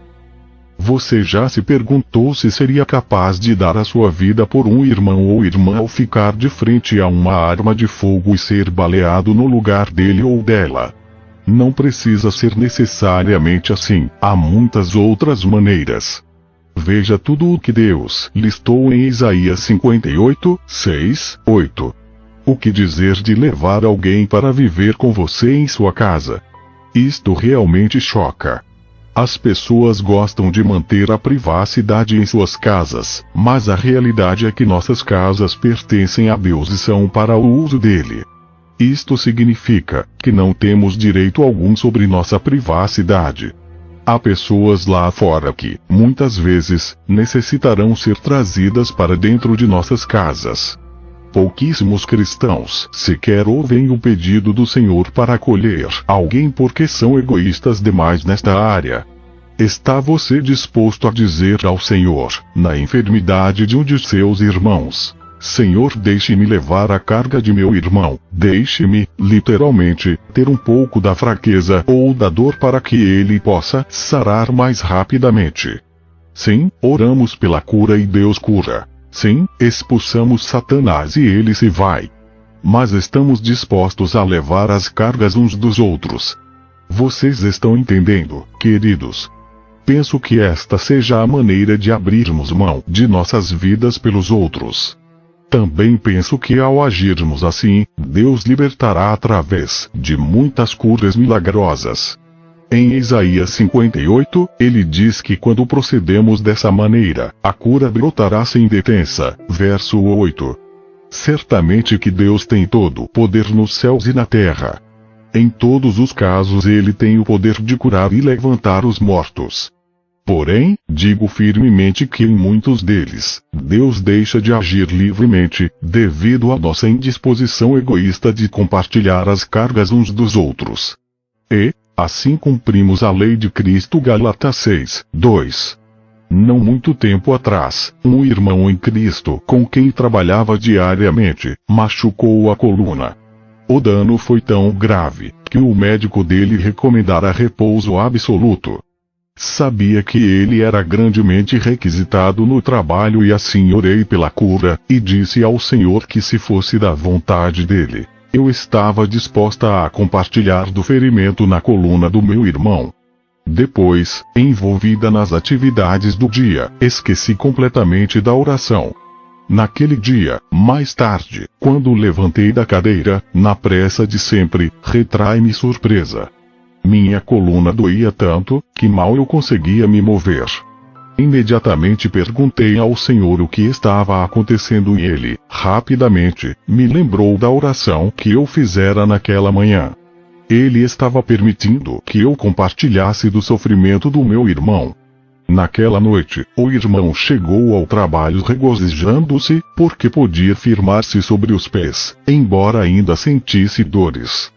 Você já se perguntou se seria capaz de dar a sua vida por um irmão ou irmã ao ficar de frente a uma arma de fogo e ser baleado no lugar dele ou dela? Não precisa ser necessariamente assim, há muitas outras maneiras. Veja tudo o que Deus listou em Isaías 58, 6, 8. O que dizer de levar alguém para viver com você em sua casa? Isto realmente choca. As pessoas gostam de manter a privacidade em suas casas, mas a realidade é que nossas casas pertencem a Deus e são para o uso dele. Isto significa que não temos direito algum sobre nossa privacidade. Há pessoas lá fora que, muitas vezes, necessitarão ser trazidas para dentro de nossas casas. Pouquíssimos cristãos sequer ouvem o pedido do Senhor para acolher alguém porque são egoístas demais nesta área. Está você disposto a dizer ao Senhor, na enfermidade de um de seus irmãos: Senhor, deixe-me levar a carga de meu irmão, deixe-me, literalmente, ter um pouco da fraqueza ou da dor para que ele possa sarar mais rapidamente? Sim, oramos pela cura e Deus cura. Sim, expulsamos Satanás e ele se vai. Mas estamos dispostos a levar as cargas uns dos outros. Vocês estão entendendo, queridos? Penso que esta seja a maneira de abrirmos mão de nossas vidas pelos outros. Também penso que ao agirmos assim, Deus libertará através de muitas curas milagrosas. Em Isaías 58, ele diz que quando procedemos dessa maneira, a cura brotará sem detença. Verso 8. Certamente que Deus tem todo o poder nos céus e na terra. Em todos os casos ele tem o poder de curar e levantar os mortos. Porém, digo firmemente que em muitos deles, Deus deixa de agir livremente, devido à nossa indisposição egoísta de compartilhar as cargas uns dos outros. E, assim cumprimos a lei de Cristo. Gálatas 6, 2. Não muito tempo atrás, um irmão em Cristo com quem trabalhava diariamente, machucou a coluna. O dano foi tão grave, que o médico dele recomendara repouso absoluto. Sabia que ele era grandemente requisitado no trabalho e assim orei pela cura, e disse ao Senhor que se fosse da vontade dele, eu estava disposta a compartilhar do ferimento na coluna do meu irmão. Depois, envolvida nas atividades do dia, esqueci completamente da oração. Naquele dia, mais tarde, quando levantei da cadeira, na pressa de sempre, retrai-me surpresa. Minha coluna doía tanto, que mal eu conseguia me mover. Imediatamente perguntei ao Senhor o que estava acontecendo e ele, rapidamente, me lembrou da oração que eu fizera naquela manhã. Ele estava permitindo que eu compartilhasse do sofrimento do meu irmão. Naquela noite, o irmão chegou ao trabalho regozijando-se, porque podia firmar-se sobre os pés, embora ainda sentisse dores.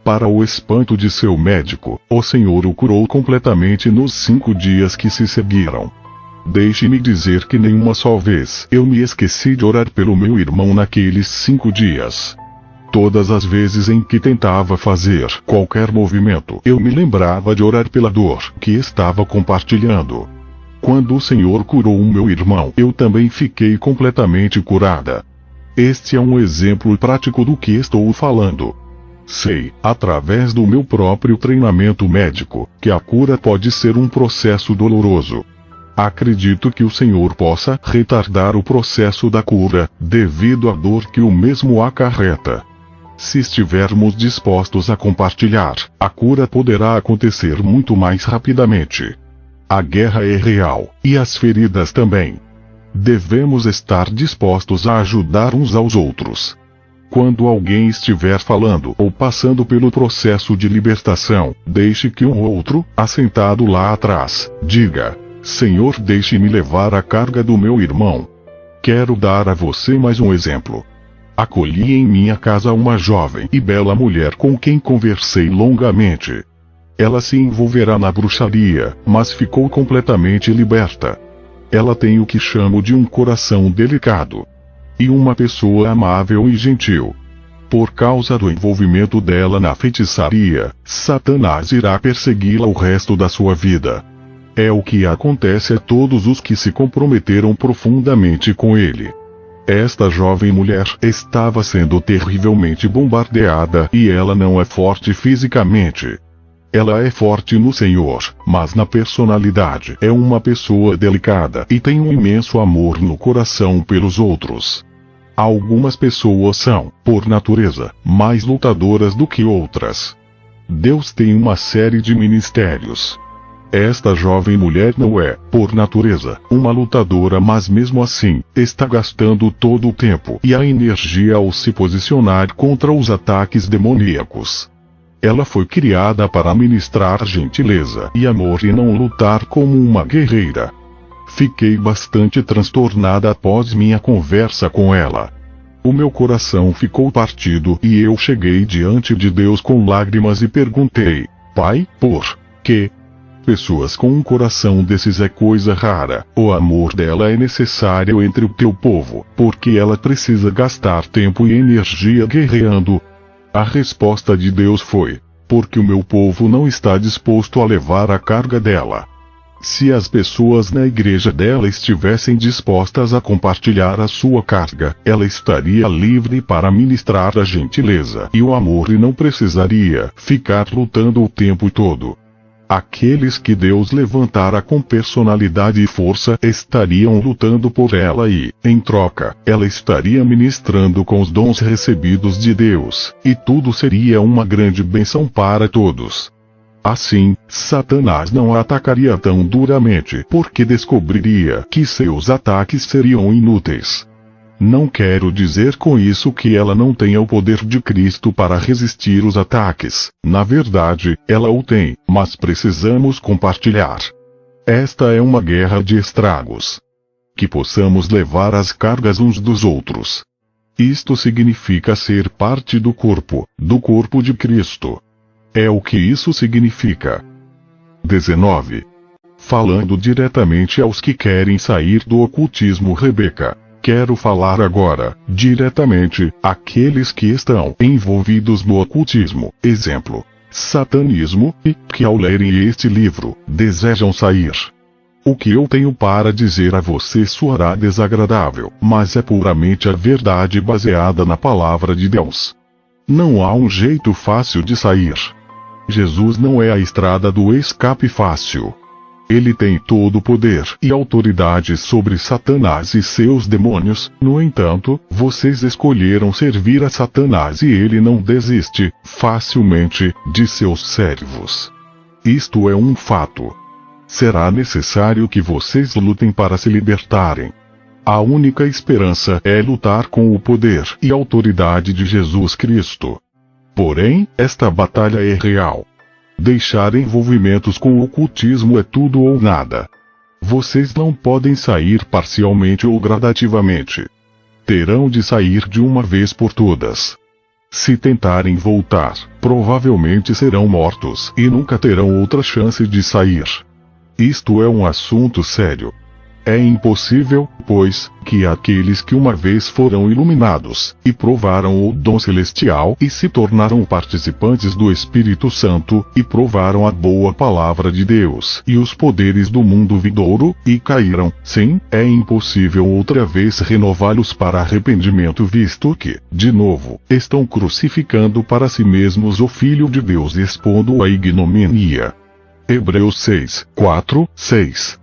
Para o espanto de seu médico, o Senhor o curou completamente nos 5 dias que se seguiram. Deixe-me dizer que nenhuma só vez eu me esqueci de orar pelo meu irmão naqueles 5 dias. Todas as vezes em que tentava fazer qualquer movimento, eu me lembrava de orar pela dor que estava compartilhando. Quando o Senhor curou o meu irmão, eu também fiquei completamente curada. Este é um exemplo prático do que estou falando. Sei, através do meu próprio treinamento médico, que a cura pode ser um processo doloroso. Acredito que o Senhor possa retardar o processo da cura, devido à dor que o mesmo acarreta. Se estivermos dispostos a compartilhar, a cura poderá acontecer muito mais rapidamente. A guerra é real, e as feridas também. Devemos estar dispostos a ajudar uns aos outros. Quando alguém estiver falando ou passando pelo processo de libertação, deixe que um outro, assentado lá atrás, diga: Senhor, deixe-me levar a carga do meu irmão. Quero dar a você mais um exemplo. Acolhi em minha casa uma jovem e bela mulher com quem conversei longamente. Ela se envolverá na bruxaria, mas ficou completamente liberta. Ela tem o que chamo de um coração delicado. E uma pessoa amável e gentil. Por causa do envolvimento dela na feitiçaria, Satanás irá persegui-la o resto da sua vida. É o que acontece a todos os que se comprometeram profundamente com ele. Esta jovem mulher estava sendo terrivelmente bombardeada e ela não é forte fisicamente. Ela é forte no Senhor, mas na personalidade é uma pessoa delicada e tem um imenso amor no coração pelos outros. Algumas pessoas são, por natureza, mais lutadoras do que outras. Deus tem uma série de ministérios. Esta jovem mulher não é, por natureza, uma lutadora, mas mesmo assim, está gastando todo o tempo e a energia ao se posicionar contra os ataques demoníacos. Ela foi criada para ministrar gentileza e amor e não lutar como uma guerreira. Fiquei bastante transtornada após minha conversa com ela. O meu coração ficou partido e eu cheguei diante de Deus com lágrimas e perguntei: Pai, por que pessoas com um coração desses é coisa rara? O amor dela é necessário entre o teu povo, porque ela precisa gastar tempo e energia guerreando. A resposta de Deus foi: porque o meu povo não está disposto a levar a carga dela. Se as pessoas na igreja dela estivessem dispostas a compartilhar a sua carga, ela estaria livre para ministrar a gentileza e o amor e não precisaria ficar lutando o tempo todo. Aqueles que Deus levantara com personalidade e força estariam lutando por ela e, em troca, ela estaria ministrando com os dons recebidos de Deus, e tudo seria uma grande bênção para todos. Assim, Satanás não a atacaria tão duramente porque descobriria que seus ataques seriam inúteis. Não quero dizer com isso que ela não tenha o poder de Cristo para resistir os ataques. Na verdade, ela o tem, mas precisamos compartilhar. Esta é uma guerra de estragos. Que possamos levar as cargas uns dos outros. Isto significa ser parte do corpo de Cristo. É o que isso significa. 19. Falando diretamente aos que querem sair do ocultismo, Rebeca. Quero falar agora, diretamente, àqueles que estão envolvidos no ocultismo. Exemplo. satanismo, e que ao lerem este livro, desejam sair. O que eu tenho para dizer a você soará desagradável, mas é puramente a verdade baseada na palavra de Deus. Não há um jeito fácil de sair. Jesus não é a estrada do escape fácil. Ele tem todo o poder e autoridade sobre Satanás e seus demônios. No entanto, vocês escolheram servir a Satanás e ele não desiste, facilmente, de seus servos. Isto é um fato. Será necessário que vocês lutem para se libertarem. A única esperança é lutar com o poder e autoridade de Jesus Cristo. Porém, esta batalha é real. Deixar envolvimentos com o ocultismo é tudo ou nada. Vocês não podem sair parcialmente ou gradativamente. Terão de sair de uma vez por todas. Se tentarem voltar, provavelmente serão mortos e nunca terão outra chance de sair. Isto é um assunto sério. É impossível, pois, que aqueles que uma vez foram iluminados, e provaram o dom celestial e se tornaram participantes do Espírito Santo, e provaram a boa palavra de Deus e os poderes do mundo vindouro, e caíram, sim, é impossível outra vez renová-los para arrependimento, visto que, de novo, estão crucificando para si mesmos o Filho de Deus e expondo a ignomínia. Hebreus 6, 4, 6.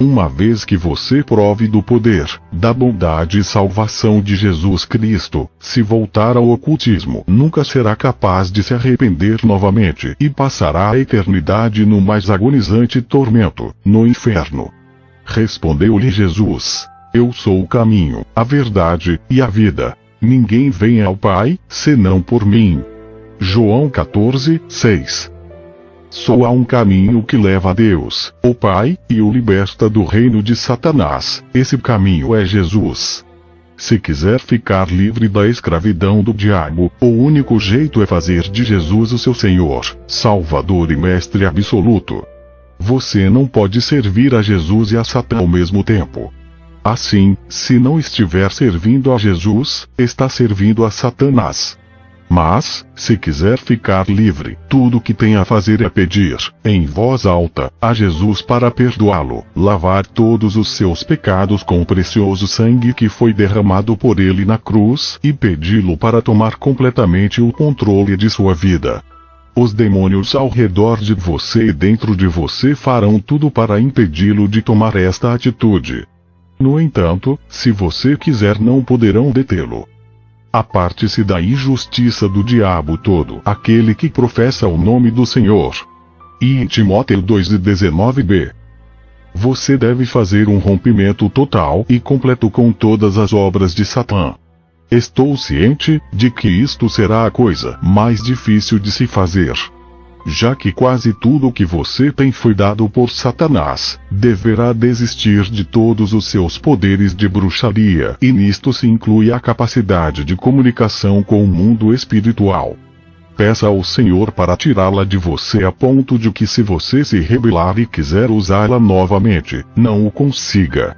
Uma vez que você prove do poder, da bondade e salvação de Jesus Cristo, se voltar ao ocultismo, nunca será capaz de se arrepender novamente e passará a eternidade no mais agonizante tormento, no inferno. Respondeu-lhe Jesus: Eu sou o caminho, a verdade e a vida. Ninguém vem ao Pai, senão por mim. João 14, 6. Só há um caminho que leva a Deus, o Pai, e o liberta do reino de Satanás. Esse caminho é Jesus. Se quiser ficar livre da escravidão do diabo, o único jeito é fazer de Jesus o seu Senhor, Salvador e Mestre absoluto. Você não pode servir a Jesus e a Satã ao mesmo tempo. Assim, se não estiver servindo a Jesus, está servindo a Satanás. Mas, se quiser ficar livre, tudo o que tem a fazer é pedir, em voz alta, a Jesus para perdoá-lo, lavar todos os seus pecados com o precioso sangue que foi derramado por ele na cruz, e pedi-lo para tomar completamente o controle de sua vida. Os demônios ao redor de você e dentro de você farão tudo para impedi-lo de tomar esta atitude. No entanto, se você quiser, não poderão detê-lo. Aparte-se da injustiça do diabo todo aquele que professa o nome do Senhor. E em Timóteo 2:19b. Você deve fazer um rompimento total e completo com todas as obras de Satã. Estou ciente de que isto será a coisa mais difícil de se fazer. Já que quase tudo o que você tem foi dado por Satanás, deverá desistir de todos os seus poderes de bruxaria, e nisto se inclui a capacidade de comunicação com o mundo espiritual. Peça ao Senhor para tirá-la de você a ponto de que, se você se rebelar e quiser usá-la novamente, não o consiga.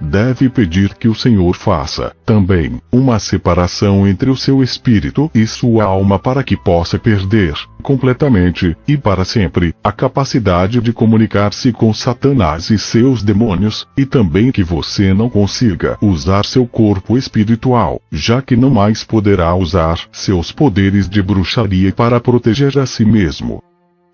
Deve pedir que o Senhor faça, também, uma separação entre o seu espírito e sua alma para que possa perder, completamente, e para sempre, a capacidade de comunicar-se com Satanás e seus demônios, e também que você não consiga usar seu corpo espiritual, já que não mais poderá usar seus poderes de bruxaria para proteger a si mesmo.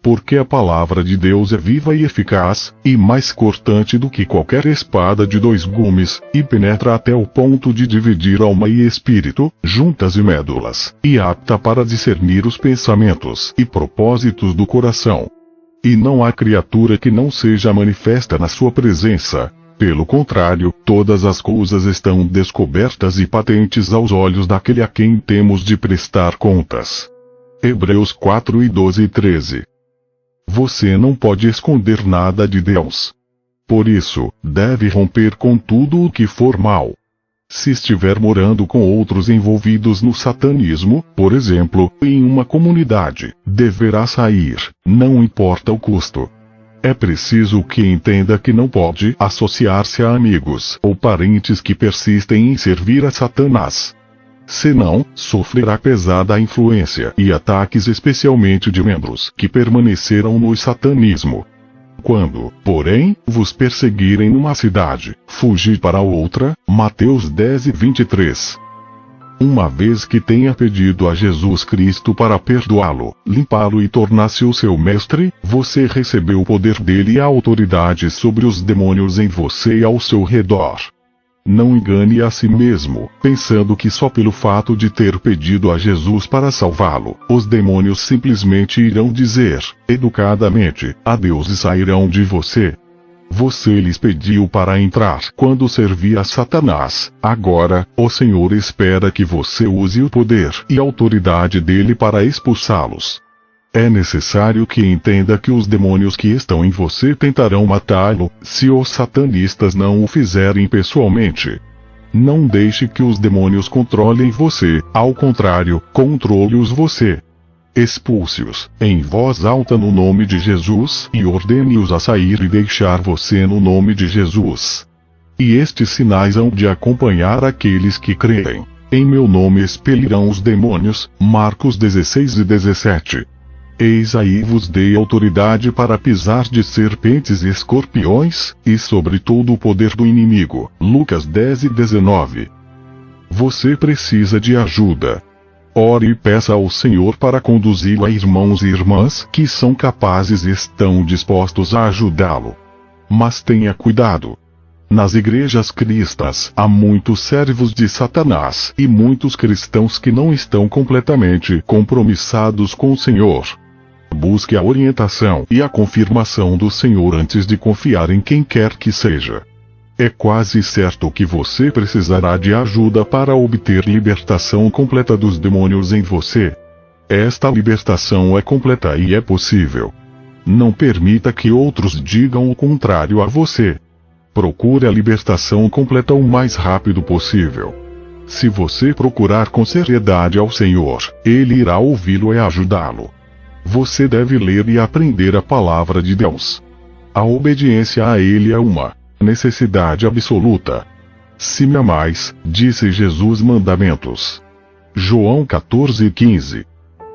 Porque a palavra de Deus é viva e eficaz, e mais cortante do que qualquer espada de 2 gumes, e penetra até o ponto de dividir alma e espírito, juntas e médulas, e apta para discernir os pensamentos e propósitos do coração. E não há criatura que não seja manifesta na sua presença. Pelo contrário, todas as coisas estão descobertas e patentes aos olhos daquele a quem temos de prestar contas. Hebreus 4:12 e 13. Você não pode esconder nada de Deus. Por isso, deve romper com tudo o que for mal. Se estiver morando com outros envolvidos no satanismo, por exemplo, em uma comunidade, deverá sair, não importa o custo. É preciso que entenda que não pode associar-se a amigos ou parentes que persistem em servir a Satanás. senão, sofrerá pesada influência e ataques especialmente de membros que permaneceram no satanismo. Quando, porém, vos perseguirem numa cidade, fugi para outra. Mateus 10:23. Uma vez que tenha pedido a Jesus Cristo para perdoá-lo, limpá-lo e tornar-se o seu mestre, você recebeu o poder dele e a autoridade sobre os demônios em você e ao seu redor. Não engane a si mesmo, pensando que só pelo fato de ter pedido a Jesus para salvá-lo, os demônios simplesmente irão dizer, educadamente, adeus e sairão de você. Você lhes pediu para entrar quando servia a Satanás. Agora, o Senhor espera que você use o poder e autoridade dele para expulsá-los. É necessário que entenda que os demônios que estão em você tentarão matá-lo, se os satanistas não o fizerem pessoalmente. Não deixe que os demônios controlem você, ao contrário, controle-os você. Expulse-os, em voz alta no nome de Jesus, e ordene-os a sair e deixar você no nome de Jesus. E estes sinais hão de acompanhar aqueles que creem. Em meu nome expelirão os demônios. Marcos 16:17. Eis aí vos dei autoridade para pisar de serpentes e escorpiões, e sobre todo o poder do inimigo. Lucas 10:19. Você precisa de ajuda. Ore e peça ao Senhor para conduzi-lo a irmãos e irmãs que são capazes e estão dispostos a ajudá-lo. Mas tenha cuidado. Nas igrejas cristãs há muitos servos de Satanás e muitos cristãos que não estão completamente compromissados com o Senhor. Busque a orientação e a confirmação do Senhor antes de confiar em quem quer que seja. É quase certo que você precisará de ajuda para obter libertação completa dos demônios em você. Esta libertação é completa e é possível. Não permita que outros digam o contrário a você. Procure a libertação completa o mais rápido possível. Se você procurar com seriedade ao Senhor, Ele irá ouvi-lo e ajudá-lo. Você deve ler e aprender a palavra de Deus. A obediência a Ele é uma necessidade absoluta. Se me amais, disse Jesus mandamentos. João 14:15.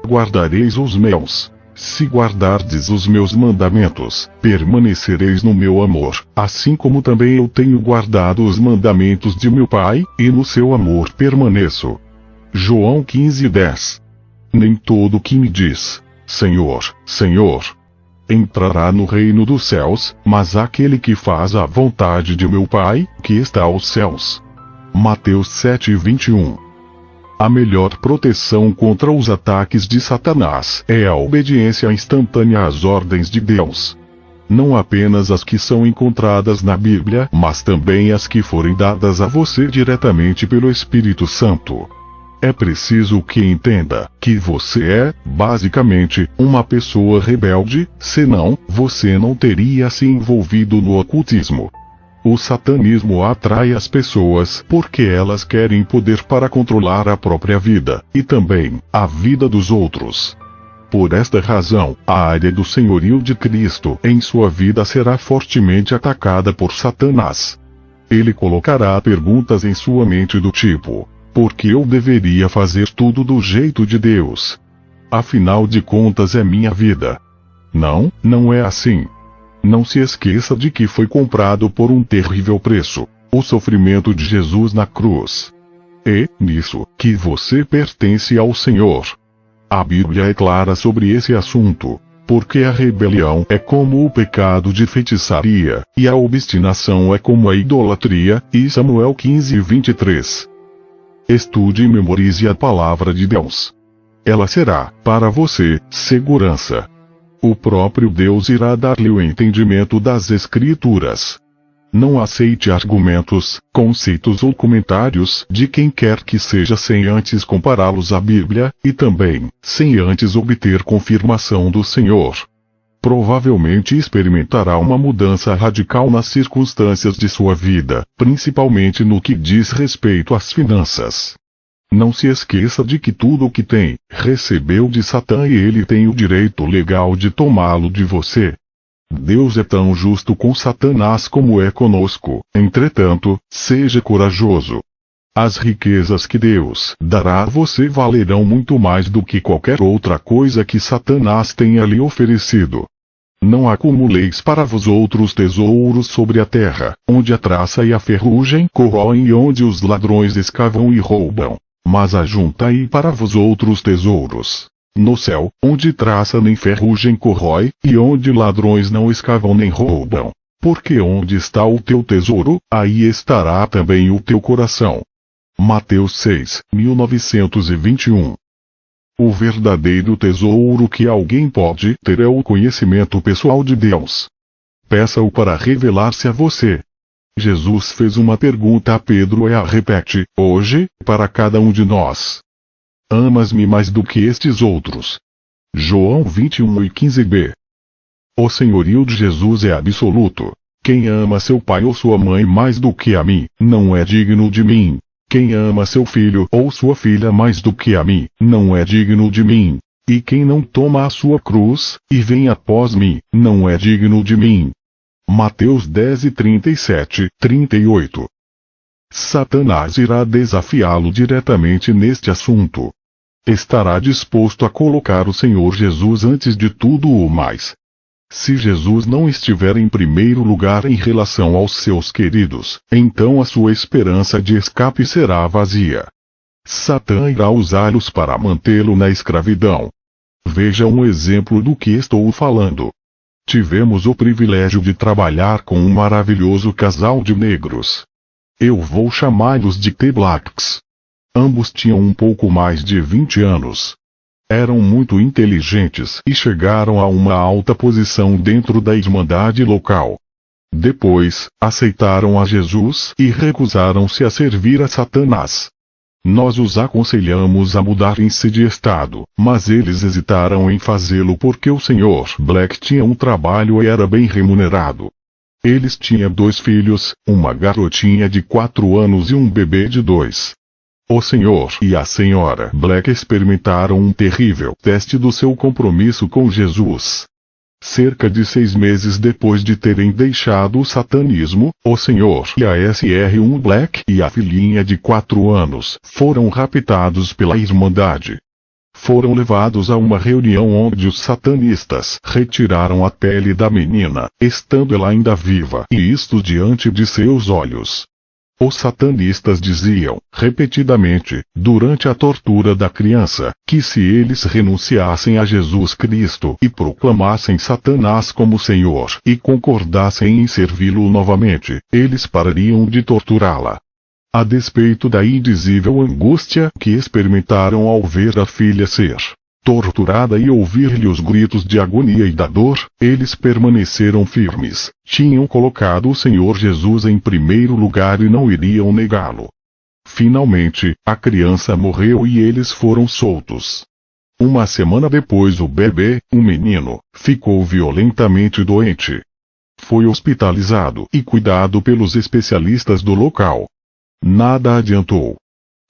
Guardareis os meus. Se guardardes os meus mandamentos, permanecereis no meu amor, assim como também eu tenho guardado os mandamentos de meu Pai, e no seu amor permaneço. João 15:10. Nem todo que me diz, Senhor, Senhor, entrará no reino dos céus, mas aquele que faz a vontade de meu Pai, que está aos céus. Mateus 7:21. A melhor proteção contra os ataques de Satanás é a obediência instantânea às ordens de Deus. Não apenas as que são encontradas na Bíblia, mas também as que forem dadas a você diretamente pelo Espírito Santo. É preciso que entenda que você é, basicamente, uma pessoa rebelde, senão, você não teria se envolvido no ocultismo. O satanismo atrai as pessoas porque elas querem poder para controlar a própria vida, e também, a vida dos outros. Por esta razão, a área do senhorio de Cristo em sua vida será fortemente atacada por Satanás. Ele colocará perguntas em sua mente do tipo: por que eu deveria fazer tudo do jeito de Deus? Afinal de contas é minha vida. Não, não é assim. Não se esqueça de que foi comprado por um terrível preço, o sofrimento de Jesus na cruz. É nisso que você pertence ao Senhor. A Bíblia é clara sobre esse assunto, porque a rebelião é como o pecado de feitiçaria, e a obstinação é como a idolatria, e Samuel 15:23. Estude e memorize a palavra de Deus. Ela será, para você, segurança. O próprio Deus irá dar-lhe o entendimento das Escrituras. Não aceite argumentos, conceitos ou comentários de quem quer que seja sem antes compará-los à Bíblia, e também, sem antes obter confirmação do Senhor. Provavelmente experimentará uma mudança radical nas circunstâncias de sua vida, principalmente no que diz respeito às finanças. Não se esqueça de que tudo o que tem, recebeu de Satã e ele tem o direito legal de tomá-lo de você. Deus é tão justo com Satanás como é conosco. Entretanto, seja corajoso. As riquezas que Deus dará a você valerão muito mais do que qualquer outra coisa que Satanás tenha lhe oferecido. Não acumuleis para vós outros tesouros sobre a terra, onde a traça e a ferrugem corroem e onde os ladrões escavam e roubam, mas ajuntai para vós outros tesouros no céu, onde traça nem ferrugem corrói, e onde ladrões não escavam nem roubam. Porque onde está o teu tesouro, aí estará também o teu coração. Mateus 6, 1921. O verdadeiro tesouro que alguém pode ter é o conhecimento pessoal de Deus. Peça-o para revelar-se a você. Jesus fez uma pergunta a Pedro e a repete, hoje, para cada um de nós. Amas-me mais do que estes outros? João 21:15b. O senhorio de Jesus é absoluto. Quem ama seu pai ou sua mãe mais do que a mim, não é digno de mim. Quem ama seu filho ou sua filha mais do que a mim, não é digno de mim. E quem não toma a sua cruz, e vem após mim, não é digno de mim. Mateus 10:37, 38. Satanás irá desafiá-lo diretamente neste assunto. Estará disposto a colocar o Senhor Jesus antes de tudo o mais. Se Jesus não estiver em primeiro lugar em relação aos seus queridos, então a sua esperança de escape será vazia. Satã irá usá-los para mantê-lo na escravidão. Veja um exemplo do que estou falando. Tivemos o privilégio de trabalhar com um maravilhoso casal de negros. Eu vou chamá-los de The Blacks. Ambos tinham um pouco mais de 20 anos. Eram muito inteligentes e chegaram a uma alta posição dentro da irmandade local. Depois, aceitaram a Jesus e recusaram-se a servir a Satanás. Nós os aconselhamos a mudarem-se de estado, mas eles hesitaram em fazê-lo porque o Sr. Black tinha um trabalho e era bem remunerado. Eles tinham 2 filhos, uma garotinha de 4 anos e um bebê de 2. O senhor e a senhora Black experimentaram um terrível teste do seu compromisso com Jesus. Cerca de 6 meses depois de terem deixado o satanismo, o senhor e a Sr. Black e a filhinha de 4 anos foram raptados pela Irmandade. Foram levados a uma reunião onde os satanistas retiraram a pele da menina, estando ela ainda viva, e isto diante de seus olhos. Os satanistas diziam, repetidamente, durante a tortura da criança, que se eles renunciassem a Jesus Cristo e proclamassem Satanás como Senhor e concordassem em servi-lo novamente, eles parariam de torturá-la. A despeito da indizível angústia que experimentaram ao ver a filha ser torturada e ouvir-lhe os gritos de agonia e da dor, eles permaneceram firmes, tinham colocado o Senhor Jesus em primeiro lugar e não iriam negá-lo. Finalmente, a criança morreu e eles foram soltos. Uma semana depois o bebê, um menino, ficou violentamente doente. Foi hospitalizado e cuidado pelos especialistas do local. Nada adiantou.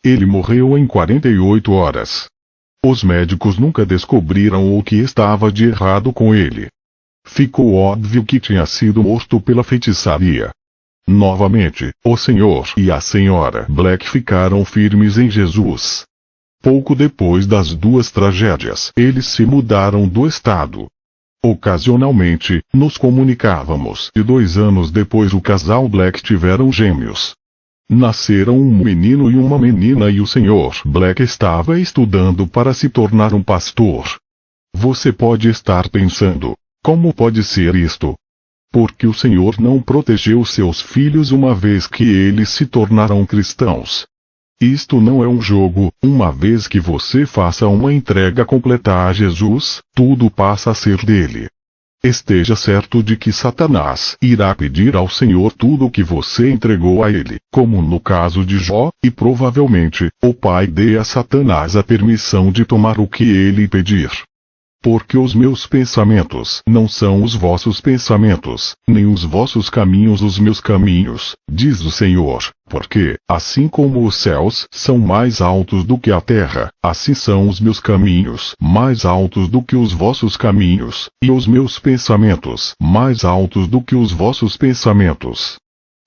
Ele morreu em 48 horas. Os médicos nunca descobriram o que estava de errado com ele. Ficou óbvio que tinha sido morto pela feitiçaria. Novamente, o senhor e a senhora Black ficaram firmes em Jesus. Pouco depois das 2 tragédias, eles se mudaram do estado. Ocasionalmente, nos comunicávamos e 2 anos depois o casal Black tiveram gêmeos. Nasceram um menino e uma menina e o Sr. Black estava estudando para se tornar um pastor. Você pode estar pensando, como pode ser isto? Porque o Senhor não protegeu seus filhos uma vez que eles se tornaram cristãos. Isto não é um jogo, uma vez que você faça uma entrega completa a Jesus, tudo passa a ser dele. Esteja certo de que Satanás irá pedir ao Senhor tudo o que você entregou a ele, como no caso de Jó, e provavelmente, o Pai dê a Satanás a permissão de tomar o que ele pedir. Porque os meus pensamentos não são os vossos pensamentos, nem os vossos caminhos os meus caminhos, diz o Senhor, porque, assim como os céus são mais altos do que a terra, assim são os meus caminhos mais altos do que os vossos caminhos, e os meus pensamentos mais altos do que os vossos pensamentos.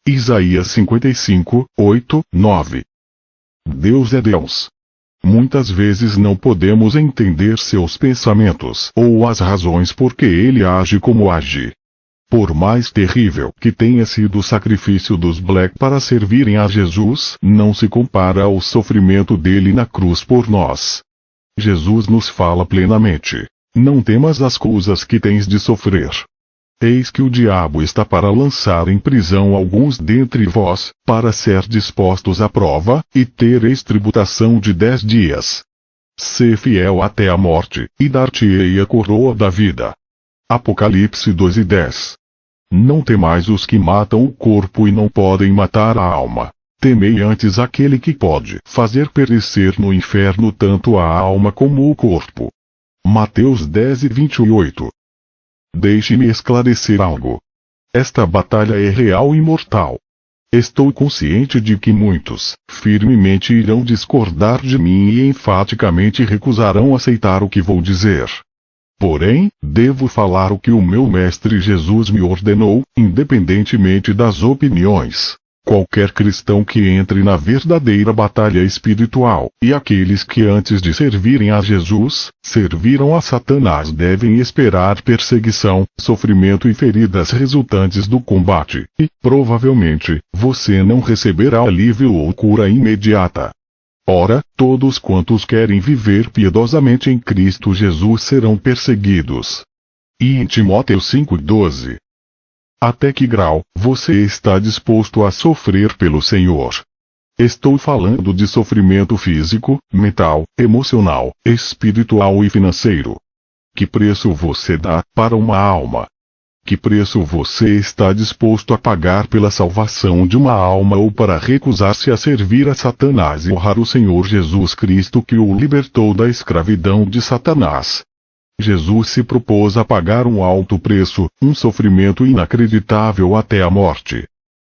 Isaías 55, 8, 9. Deus é Deus. Muitas vezes não podemos entender seus pensamentos ou as razões por que ele age como age. Por mais terrível que tenha sido o sacrifício dos Black para servirem a Jesus, não se compara ao sofrimento dele na cruz por nós. Jesus nos fala plenamente: não temas as coisas que tens de sofrer. Eis que o diabo está para lançar em prisão alguns dentre vós, para ser dispostos à prova, e tereis tribulação de 10 dias. Sê fiel até a morte, e dar-te-ei a coroa da vida. Apocalipse 2:10. Não temais os que matam o corpo e não podem matar a alma. Temei antes aquele que pode fazer perecer no inferno tanto a alma como o corpo. Mateus 10:28. Deixe-me esclarecer algo. Esta batalha é real e mortal. Estou consciente de que muitos, firmemente irão discordar de mim e enfaticamente recusarão aceitar o que vou dizer. Porém, devo falar o que o meu Mestre Jesus me ordenou, independentemente das opiniões. Qualquer cristão que entre na verdadeira batalha espiritual, e aqueles que antes de servirem a Jesus, serviram a Satanás devem esperar perseguição, sofrimento e feridas resultantes do combate, e, provavelmente, você não receberá alívio ou cura imediata. Ora, todos quantos querem viver piedosamente em Cristo Jesus serão perseguidos. E em Timóteo 5:12. Até que grau você está disposto a sofrer pelo Senhor? Estou falando de sofrimento físico, mental, emocional, espiritual e financeiro. Que preço você dá para uma alma? Que preço você está disposto a pagar pela salvação de uma alma ou para recusar-se a servir a Satanás e honrar o Senhor Jesus Cristo que o libertou da escravidão de Satanás? Jesus se propôs a pagar um alto preço, um sofrimento inacreditável até a morte.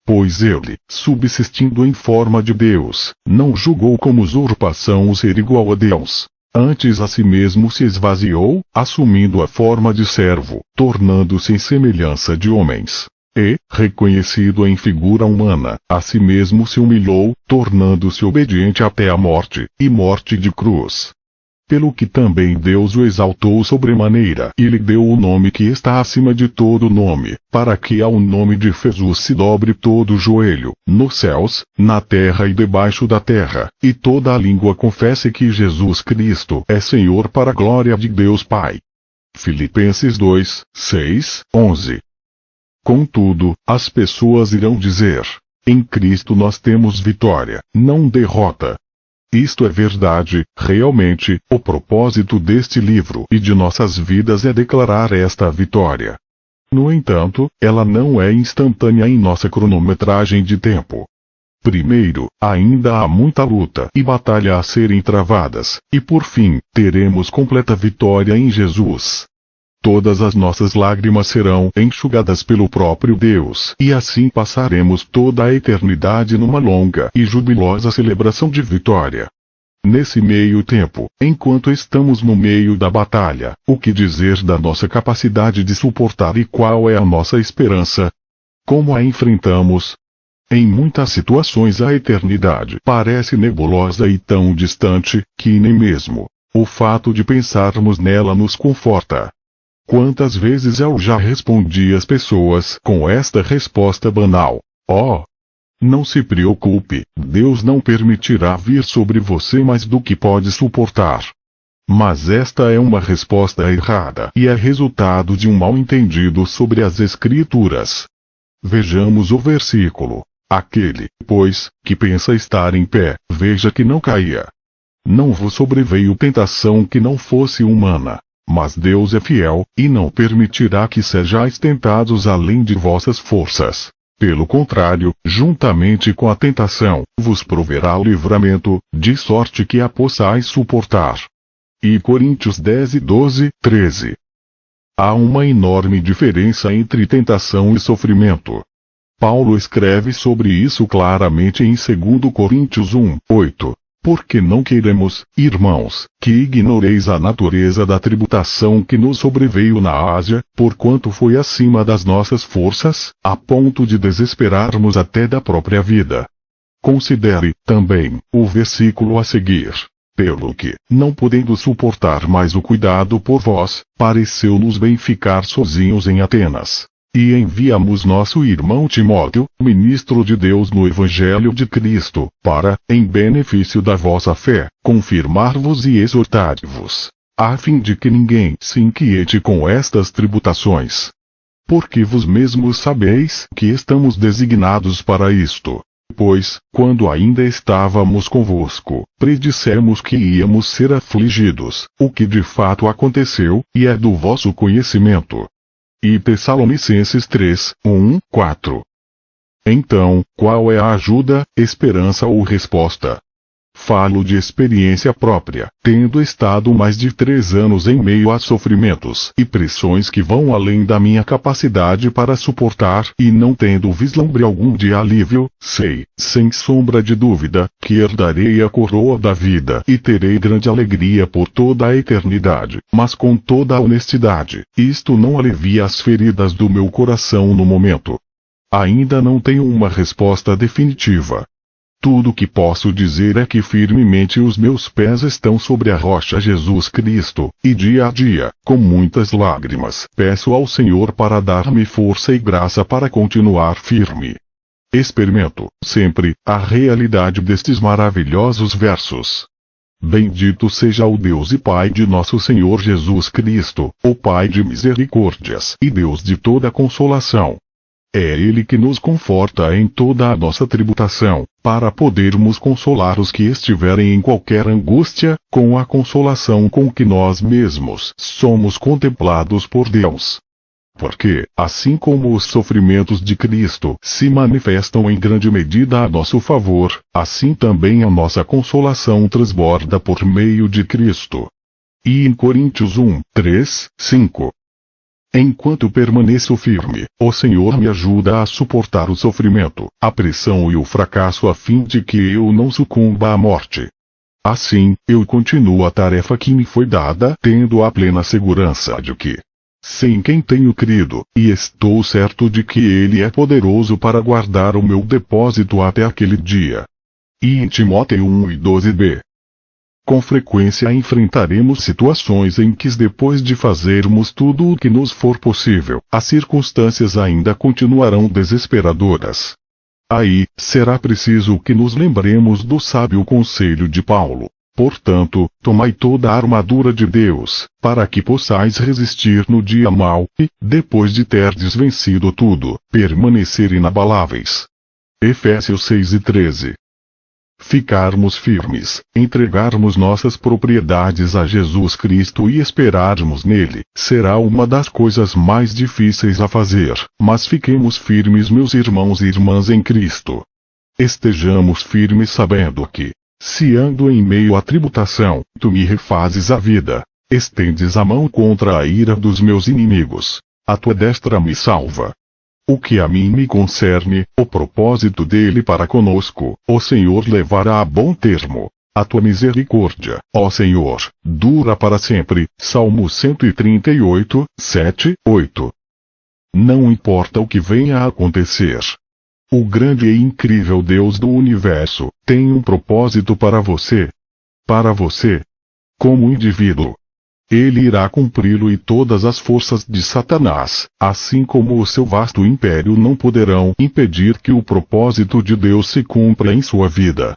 Pois ele, subsistindo em forma de Deus, não julgou como usurpação o ser igual a Deus. Antes a si mesmo se esvaziou, assumindo a forma de servo, tornando-se em semelhança de homens. E, reconhecido em figura humana, a si mesmo se humilhou, tornando-se obediente até a morte, e morte de cruz. Pelo que também Deus o exaltou sobremaneira e lhe deu o nome que está acima de todo nome, para que ao nome de Jesus se dobre todo o joelho, nos céus, na terra e debaixo da terra, e toda a língua confesse que Jesus Cristo é Senhor para a glória de Deus Pai. Filipenses 2:6-11. Contudo, as pessoas irão dizer: em Cristo nós temos vitória, não derrota. Isto é verdade, realmente, o propósito deste livro e de nossas vidas é declarar esta vitória. No entanto, ela não é instantânea em nossa cronometragem de tempo. Primeiro, ainda há muita luta e batalha a serem travadas, e por fim, teremos completa vitória em Jesus. Todas as nossas lágrimas serão enxugadas pelo próprio Deus, e assim passaremos toda a eternidade numa longa e jubilosa celebração de vitória. Nesse meio tempo, enquanto estamos no meio da batalha, o que dizer da nossa capacidade de suportar e qual é a nossa esperança? Como a enfrentamos? Em muitas situações a eternidade parece nebulosa e tão distante, que nem mesmo o fato de pensarmos nela nos conforta. Quantas vezes eu já respondi às pessoas com esta resposta banal: oh, não se preocupe, Deus não permitirá vir sobre você mais do que pode suportar. Mas esta é uma resposta errada e é resultado de um mal-entendido sobre as Escrituras. Vejamos o versículo. Aquele, pois, que pensa estar em pé, veja que não caia. Não vos sobreveio tentação que não fosse humana. Mas Deus é fiel, e não permitirá que sejais tentados além de vossas forças. Pelo contrário, juntamente com a tentação, vos proverá o livramento, de sorte que a possais suportar. E Coríntios 10:12-13. Há uma enorme diferença entre tentação e sofrimento. Paulo escreve sobre isso claramente em 2 Coríntios 1:8. Porque não queremos, irmãos, que ignoreis a natureza da tribulação que nos sobreveio na Ásia, porquanto foi acima das nossas forças, a ponto de desesperarmos até da própria vida. Considere, também, o versículo a seguir. Pelo que, não podendo suportar mais o cuidado por vós, pareceu-nos bem ficar sozinhos em Atenas. E enviamos nosso irmão Timóteo, ministro de Deus no Evangelho de Cristo, para, em benefício da vossa fé, confirmar-vos e exortar-vos, a fim de que ninguém se inquiete com estas tribulações. Porque vos mesmos sabeis que estamos designados para isto. Pois, quando ainda estávamos convosco, predissemos que íamos ser afligidos, o que de fato aconteceu, e é do vosso conhecimento. E Tessalonicenses 3, 1, 4. Então, qual é a ajuda, esperança ou resposta? Falo de experiência própria, tendo estado mais de 3 anos em meio a sofrimentos e pressões que vão além da minha capacidade para suportar, e não tendo vislumbre algum de alívio, sei, sem sombra de dúvida, que herdarei a coroa da vida e terei grande alegria por toda a eternidade, mas com toda a honestidade, isto não alivia as feridas do meu coração no momento. Ainda não tenho uma resposta definitiva. Tudo o que posso dizer é que firmemente os meus pés estão sobre a rocha Jesus Cristo, e dia a dia, com muitas lágrimas, peço ao Senhor para dar-me força e graça para continuar firme. Experimento, sempre, a realidade destes maravilhosos versos. Bendito seja o Deus e Pai de nosso Senhor Jesus Cristo, o Pai de misericórdias e Deus de toda consolação. É Ele que nos conforta em toda a nossa tribulação, para podermos consolar os que estiverem em qualquer angústia, com a consolação com que nós mesmos somos contemplados por Deus. Porque, assim como os sofrimentos de Cristo se manifestam em grande medida a nosso favor, assim também a nossa consolação transborda por meio de Cristo. E em Coríntios 1, 3, 5. Enquanto permaneço firme, o Senhor me ajuda a suportar o sofrimento, a pressão e o fracasso a fim de que eu não sucumba à morte. Assim, eu continuo a tarefa que me foi dada, tendo a plena segurança de que, sei em quem tenho crido, e estou certo de que Ele é poderoso para guardar o meu depósito até aquele dia. E em Timóteo 1 e 12b. Com frequência enfrentaremos situações em que, depois de fazermos tudo o que nos for possível, as circunstâncias ainda continuarão desesperadoras. Aí, será preciso que nos lembremos do sábio conselho de Paulo. Portanto, tomai toda a armadura de Deus, para que possais resistir no dia mau, e, depois de terdes vencido tudo, permanecer inabaláveis. Efésios 6 e 13. Ficarmos firmes, entregarmos nossas propriedades a Jesus Cristo e esperarmos nele, será uma das coisas mais difíceis a fazer, mas fiquemos firmes, meus irmãos e irmãs em Cristo. Estejamos firmes sabendo que, se ando em meio à tribulação, tu me refazes a vida, estendes a mão contra a ira dos meus inimigos, a tua destra me salva. O que a mim me concerne, o propósito dele para conosco, o Senhor levará a bom termo. A tua misericórdia, ó Senhor, dura para sempre. Salmo 138, 7, 8. Não importa o que venha a acontecer. O grande e incrível Deus do universo tem um propósito para você. Para você. Como indivíduo. Ele irá cumpri-lo, e todas as forças de Satanás, assim como o seu vasto império, não poderão impedir que o propósito de Deus se cumpra em sua vida.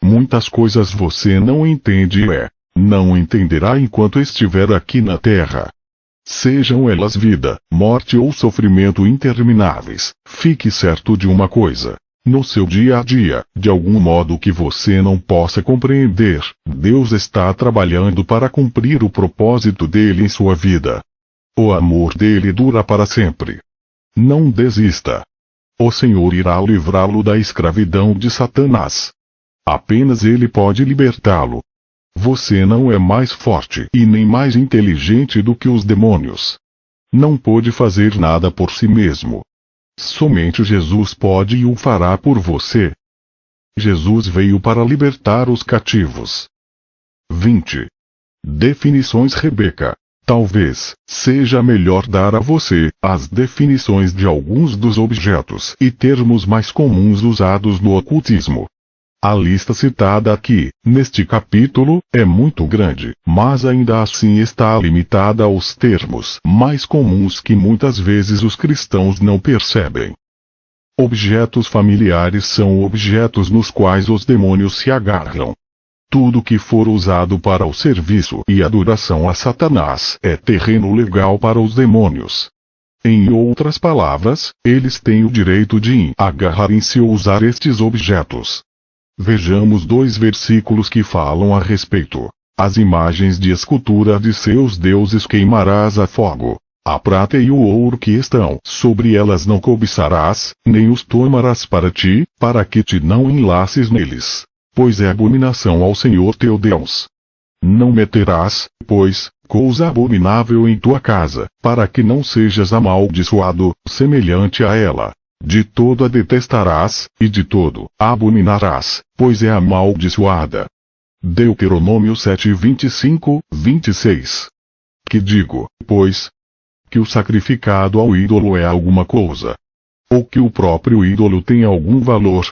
Muitas coisas você não entende não entenderá enquanto estiver aqui na terra. Sejam elas vida, morte ou sofrimento intermináveis, fique certo de uma coisa. No seu dia a dia, de algum modo que você não possa compreender, Deus está trabalhando para cumprir o propósito dele em sua vida. O amor dele dura para sempre. Não desista. O Senhor irá livrá-lo da escravidão de Satanás. Apenas ele pode libertá-lo. Você não é mais forte e nem mais inteligente do que os demônios. Não pode fazer nada por si mesmo. Somente Jesus pode e o fará por você. Jesus veio para libertar os cativos. 20. Definições. Rebeca. Talvez seja melhor dar a você as definições de alguns dos objetos e termos mais comuns usados no ocultismo. A lista citada aqui, neste capítulo, é muito grande, mas ainda assim está limitada aos termos mais comuns que muitas vezes os cristãos não percebem. Objetos familiares são objetos nos quais os demônios se agarram. Tudo que for usado para o serviço e adoração a Satanás é terreno legal para os demônios. Em outras palavras, eles têm o direito de agarrarem-se ou usar estes objetos. Vejamos 2 versículos que falam a respeito. As imagens de escultura de seus deuses queimarás a fogo. A prata e o ouro que estão sobre elas não cobiçarás, nem os tomarás para ti, para que te não enlaces neles. Pois é abominação ao Senhor teu Deus. Não meterás, pois, coisa abominável em tua casa, para que não sejas amaldiçoado, semelhante a ela. De todo a detestarás, e de todo a abominarás, pois é amaldiçoada. Deuteronômio 7, 25, 26. Que digo, pois, que o sacrificado ao ídolo é alguma coisa? Ou que o próprio ídolo tem algum valor?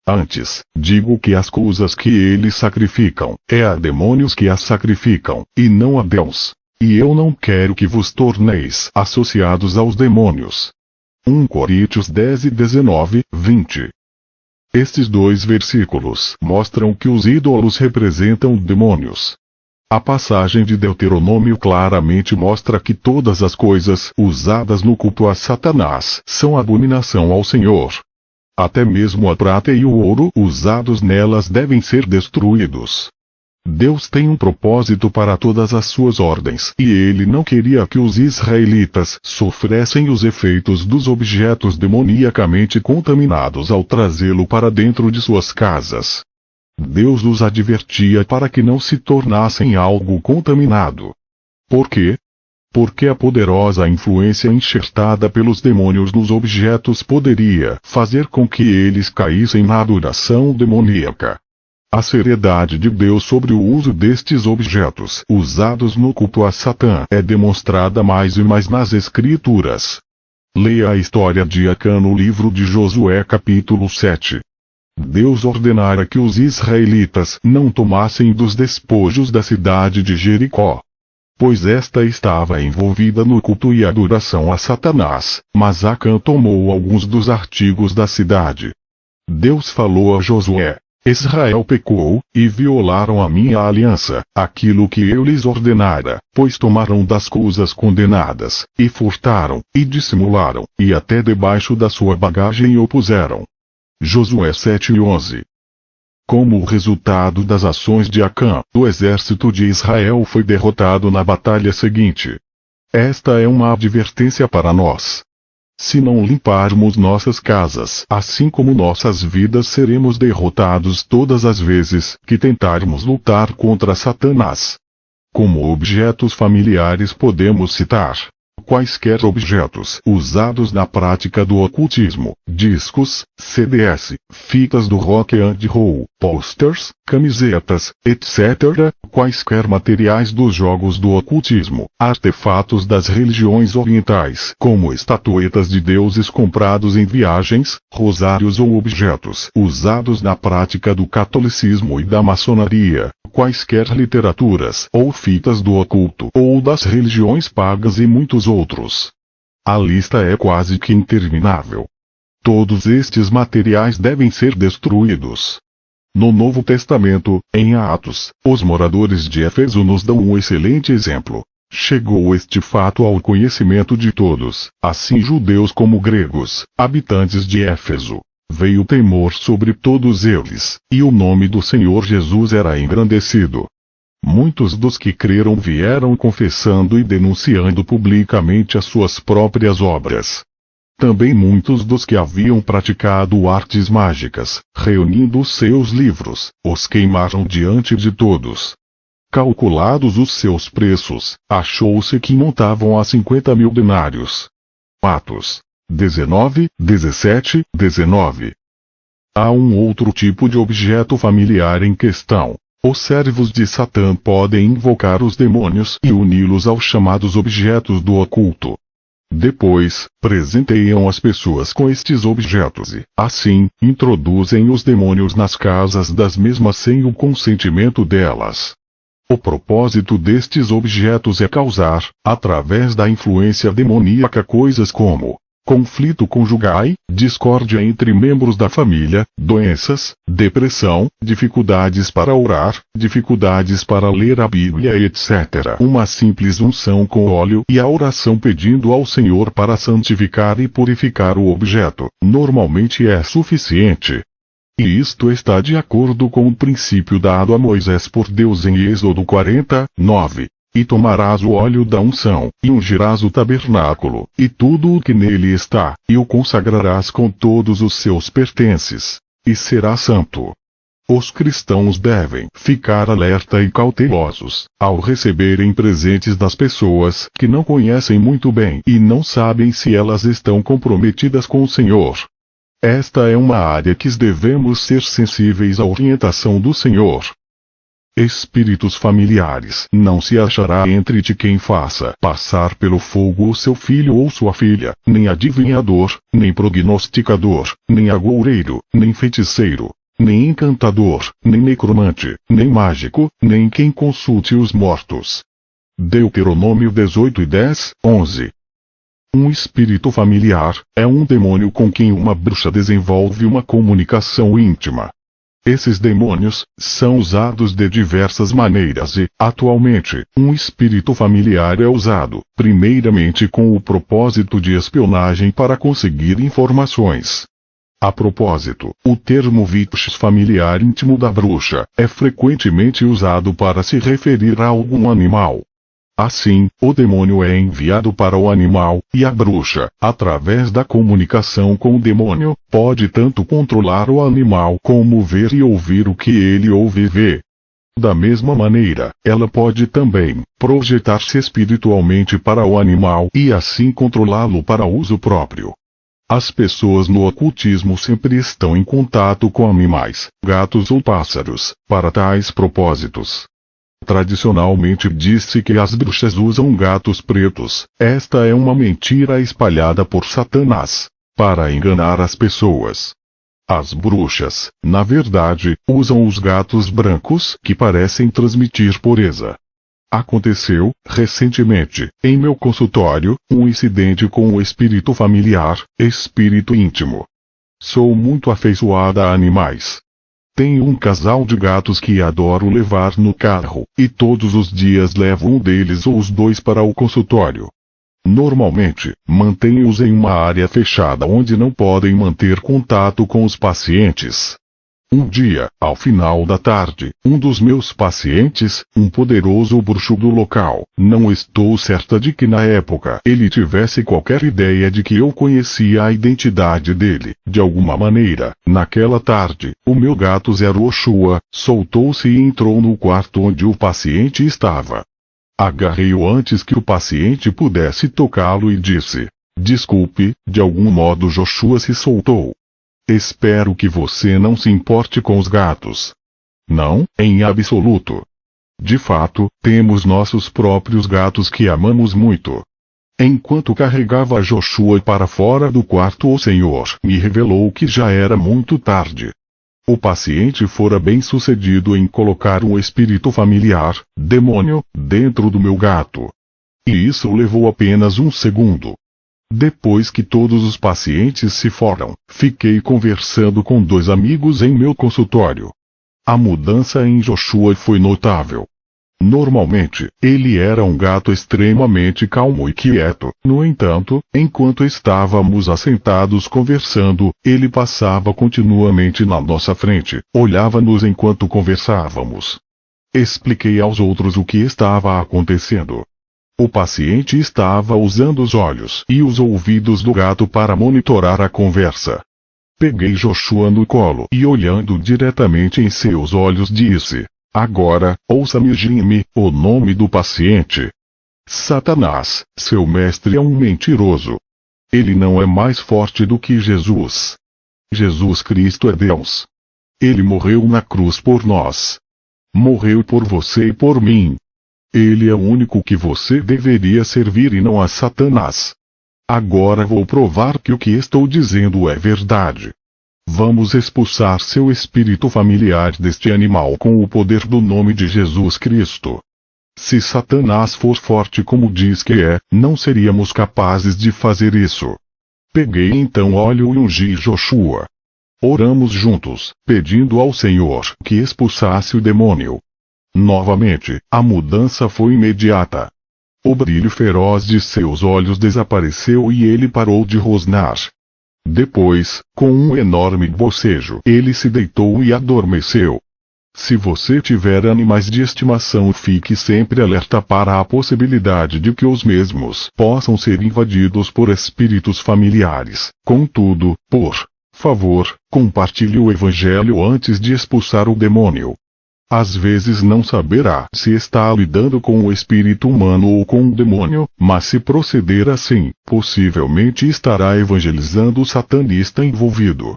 Antes, digo que as coisas que eles sacrificam, é a demônios que as sacrificam, e não a Deus. E eu não quero que vos torneis associados aos demônios. 1 Coríntios 10 e 19, 20. Estes 2 versículos mostram que os ídolos representam demônios. A passagem de Deuteronômio claramente mostra que todas as coisas usadas no culto a Satanás são abominação ao Senhor. Até mesmo a prata e o ouro usados nelas devem ser destruídos. Deus tem um propósito para todas as suas ordens, e ele não queria que os israelitas sofressem os efeitos dos objetos demoniacamente contaminados ao trazê-lo para dentro de suas casas. Deus os advertia para que não se tornassem algo contaminado. Por quê? Porque a poderosa influência enxertada pelos demônios nos objetos poderia fazer com que eles caíssem na adoração demoníaca. A seriedade de Deus sobre o uso destes objetos usados no culto a Satã é demonstrada mais e mais nas Escrituras. Leia a história de Acã no livro de Josué capítulo 7. Deus ordenara que os israelitas não tomassem dos despojos da cidade de Jericó, pois esta estava envolvida no culto e adoração a Satanás, mas Acã tomou alguns dos artigos da cidade. Deus falou a Josué: Israel pecou, e violaram a minha aliança, aquilo que eu lhes ordenara, pois tomaram das coisas condenadas, e furtaram, e dissimularam, e até debaixo da sua bagagem o puseram. Josué 7 e 11. Como resultado das ações de Acã, o exército de Israel foi derrotado na batalha seguinte. Esta é uma advertência para nós. Se não limparmos nossas casas, assim como nossas vidas, seremos derrotados todas as vezes que tentarmos lutar contra Satanás. Como objetos familiares podemos citar quaisquer objetos usados na prática do ocultismo: discos, CDs, fitas do rock and roll, posters, camisetas, etc., quaisquer materiais dos jogos do ocultismo, artefatos das religiões orientais, como estatuetas de deuses comprados em viagens, rosários ou objetos usados na prática do catolicismo e da maçonaria, quaisquer literaturas ou fitas do oculto ou das religiões pagas e muitos outros. A lista é quase que interminável. Todos estes materiais devem ser destruídos. No Novo Testamento, em Atos, os moradores de Éfeso nos dão um excelente exemplo. Chegou este fato ao conhecimento de todos, assim judeus como gregos, habitantes de Éfeso. Veio temor sobre todos eles, e o nome do Senhor Jesus era engrandecido. Muitos dos que creram vieram confessando e denunciando publicamente as suas próprias obras. Também muitos dos que haviam praticado artes mágicas, reunindo os seus livros, os queimaram diante de todos. Calculados os seus preços, achou-se que montavam a 50.000 denários. Atos 19, 17, 19. Há um outro tipo de objeto familiar em questão. Os servos de Satã podem invocar os demônios e uni-los aos chamados objetos do oculto. Depois, presenteiam as pessoas com estes objetos e, assim, introduzem os demônios nas casas das mesmas sem o consentimento delas. O propósito destes objetos é causar, através da influência demoníaca, coisas como conflito conjugal, discórdia entre membros da família, doenças, depressão, dificuldades para orar, dificuldades para ler a Bíblia, etc. Uma simples unção com óleo e a oração pedindo ao Senhor para santificar e purificar o objeto, normalmente é suficiente. E isto está de acordo com o princípio dado a Moisés por Deus em Êxodo 49. E tomarás o óleo da unção, e ungirás o tabernáculo, e tudo o que nele está, e o consagrarás com todos os seus pertences, e será santo. Os cristãos devem ficar alerta e cautelosos, ao receberem presentes das pessoas que não conhecem muito bem e não sabem se elas estão comprometidas com o Senhor. Esta é uma área que devemos ser sensíveis à orientação do Senhor. Espíritos familiares. Não se achará entre ti quem faça passar pelo fogo o seu filho ou sua filha, nem adivinhador, nem prognosticador, nem agoureiro, nem feiticeiro, nem encantador, nem necromante, nem mágico, nem quem consulte os mortos. Deuteronômio 18:10, 11. Um espírito familiar é um demônio com quem uma bruxa desenvolve uma comunicação íntima. Esses demônios são usados de diversas maneiras e, atualmente, um espírito familiar é usado, primeiramente com o propósito de espionagem para conseguir informações. A propósito, o termo Vix familiar íntimo da bruxa é frequentemente usado para se referir a algum animal. Assim, o demônio é enviado para o animal, e a bruxa, através da comunicação com o demônio, pode tanto controlar o animal como ver e ouvir o que ele ouve e vê. Da mesma maneira, ela pode também projetar-se espiritualmente para o animal e assim controlá-lo para uso próprio. As pessoas no ocultismo sempre estão em contato com animais, gatos ou pássaros, para tais propósitos. Tradicionalmente diz-se que as bruxas usam gatos pretos. Esta é uma mentira espalhada por Satanás, para enganar as pessoas. As bruxas, na verdade, usam os gatos brancos que parecem transmitir pureza. Aconteceu, recentemente, em meu consultório, um incidente com o espírito familiar, espírito íntimo. Sou muito afeiçoada a animais. Tenho um casal de gatos que adoro levar no carro, e todos os dias levo um deles ou os dois para o consultório. Normalmente, mantenho-os em uma área fechada onde não podem manter contato com os pacientes. Um dia, ao final da tarde, um dos meus pacientes, um poderoso bruxo do local, não estou certa de que na época ele tivesse qualquer ideia de que eu conhecia a identidade dele. De alguma maneira, naquela tarde, o meu gato Zero Oshua soltou-se e entrou no quarto onde o paciente estava. Agarrei-o antes que o paciente pudesse tocá-lo e disse: "Desculpe, de algum modo Joshua se soltou. Espero que você não se importe com os gatos." "Não, em absoluto. De fato, temos nossos próprios gatos que amamos muito." Enquanto carregava Joshua para fora do quarto, o Senhor me revelou que já era muito tarde. O paciente fora bem-sucedido em colocar um espírito familiar, demônio, dentro do meu gato. E isso levou apenas um segundo. Depois que todos os pacientes se foram, fiquei conversando com dois amigos em meu consultório. A mudança em Joshua foi notável. Normalmente, ele era um gato extremamente calmo e quieto. No entanto, enquanto estávamos assentados conversando, ele passava continuamente na nossa frente, olhava-nos enquanto conversávamos. Expliquei aos outros o que estava acontecendo. O paciente estava usando os olhos e os ouvidos do gato para monitorar a conversa. Peguei Joshua no colo e, olhando diretamente em seus olhos, disse: "Agora, ouça-me, Jimmy, o nome do paciente. Satanás, seu mestre, é um mentiroso. Ele não é mais forte do que Jesus. Jesus Cristo é Deus. Ele morreu na cruz por nós. Morreu por você e por mim. Ele é o único que você deveria servir e não a Satanás. Agora vou provar que o que estou dizendo é verdade. Vamos expulsar seu espírito familiar deste animal com o poder do nome de Jesus Cristo. Se Satanás for forte como diz que é, não seríamos capazes de fazer isso. Peguei então óleo e ungi Joshua. Oramos juntos, pedindo ao Senhor que expulsasse o demônio. Novamente, a mudança foi imediata. O brilho feroz de seus olhos desapareceu e ele parou de rosnar. Depois, com um enorme bocejo, ele se deitou e adormeceu. Se você tiver animais de estimação, fique sempre alerta para a possibilidade de que os mesmos possam ser invadidos por espíritos familiares. Contudo, por favor, compartilhe o evangelho antes de expulsar o demônio. Às vezes não saberá se está lidando com o espírito humano ou com um demônio, mas se proceder assim, possivelmente estará evangelizando o satanista envolvido.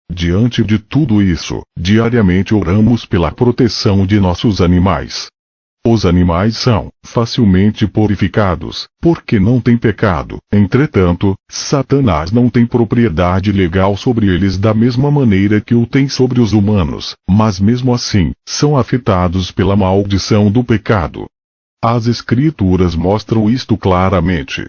Diante de tudo isso, diariamente oramos pela proteção de nossos animais. Os animais são facilmente purificados, porque não têm pecado. Entretanto, Satanás não tem propriedade legal sobre eles da mesma maneira que o tem sobre os humanos, mas mesmo assim, são afetados pela maldição do pecado. As Escrituras mostram isto claramente.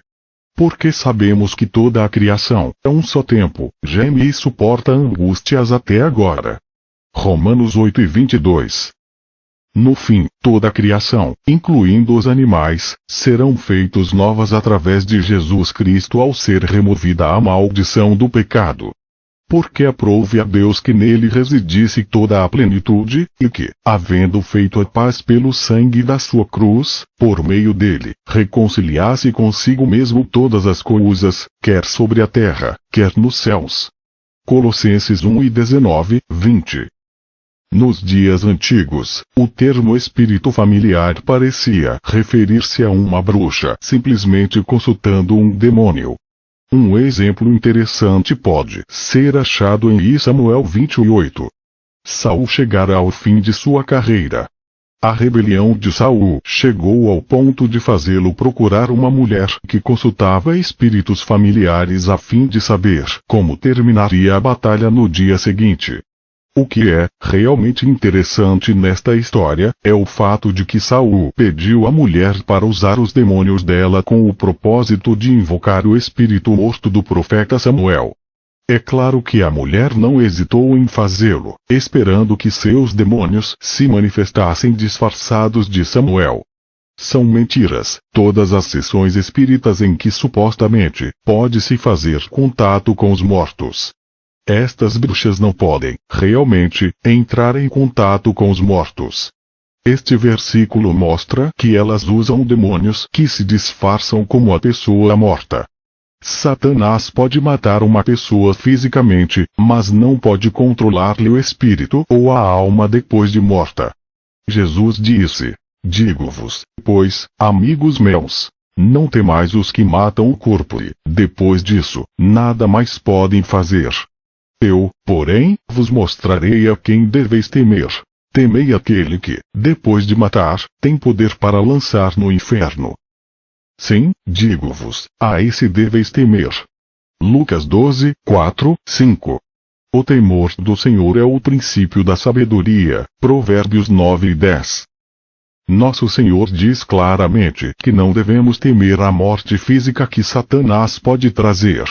Porque sabemos que toda a criação, a um só tempo, geme e suporta angústias até agora. Romanos 8:22. No fim, toda a criação, incluindo os animais, serão feitos novas através de Jesus Cristo ao ser removida a maldição do pecado. Porque aprove a Deus que nele residisse toda a plenitude, e que, havendo feito a paz pelo sangue da sua cruz, por meio dele, reconciliasse consigo mesmo todas as coisas, quer sobre a terra, quer nos céus. Colossenses 1:19, 20. Nos dias antigos, o termo espírito familiar parecia referir-se a uma bruxa simplesmente consultando um demônio. Um exemplo interessante pode ser achado em Samuel 28. Saul chegara ao fim de sua carreira. A rebelião de Saul chegou ao ponto de fazê-lo procurar uma mulher que consultava espíritos familiares a fim de saber como terminaria a batalha no dia seguinte. O que é realmente interessante nesta história é o fato de que Saul pediu à mulher para usar os demônios dela com o propósito de invocar o espírito morto do profeta Samuel. É claro que a mulher não hesitou em fazê-lo, esperando que seus demônios se manifestassem disfarçados de Samuel. São mentiras, todas as sessões espíritas em que supostamente pode-se fazer contato com os mortos. Estas bruxas não podem, realmente, entrar em contato com os mortos. Este versículo mostra que elas usam demônios que se disfarçam como a pessoa morta. Satanás pode matar uma pessoa fisicamente, mas não pode controlar-lhe o espírito ou a alma depois de morta. Jesus disse: digo-vos, pois, amigos meus, não temais os que matam o corpo e, depois disso, nada mais podem fazer. Eu, porém, vos mostrarei a quem deveis temer. Temei aquele que, depois de matar, tem poder para lançar no inferno. Sim, digo-vos, a esse deveis temer. Lucas 12, 4, 5. O temor do Senhor é o princípio da sabedoria. Provérbios 9 e 10. Nosso Senhor diz claramente que não devemos temer a morte física que Satanás pode trazer.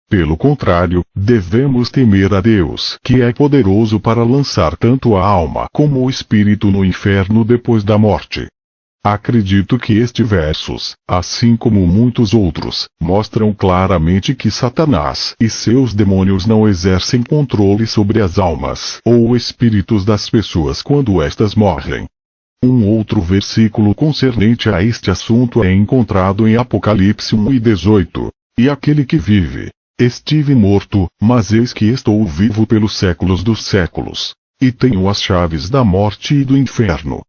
Pelo contrário, devemos temer a Deus, que é poderoso para lançar tanto a alma como o espírito no inferno depois da morte. Acredito que estes versos, assim como muitos outros, mostram claramente que Satanás e seus demônios não exercem controle sobre as almas ou espíritos das pessoas quando estas morrem. Um outro versículo concernente a este assunto é encontrado em Apocalipse 1:18. E aquele que vive, estive morto, mas eis que estou vivo pelos séculos dos séculos, e tenho as chaves da morte e do inferno.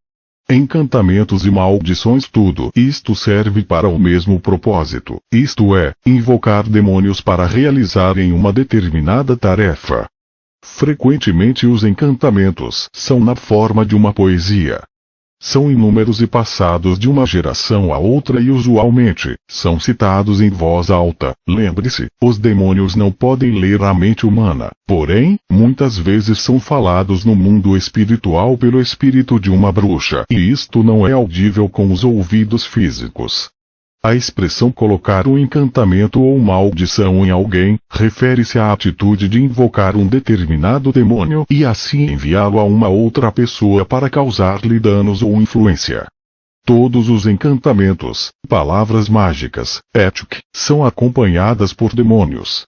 Encantamentos e maldições, tudo isto serve para o mesmo propósito, isto é, invocar demônios para realizarem uma determinada tarefa. Frequentemente os encantamentos são na forma de uma poesia. São inúmeros e passados de uma geração a outra e usualmente são citados em voz alta. Lembre-se, os demônios não podem ler a mente humana, porém, muitas vezes são falados no mundo espiritual pelo espírito de uma bruxa, e isto não é audível com os ouvidos físicos. A expressão colocar um encantamento ou maldição em alguém, refere-se à atitude de invocar um determinado demônio e assim enviá-lo a uma outra pessoa para causar-lhe danos ou influência. Todos os encantamentos, palavras mágicas, etc., são acompanhadas por demônios.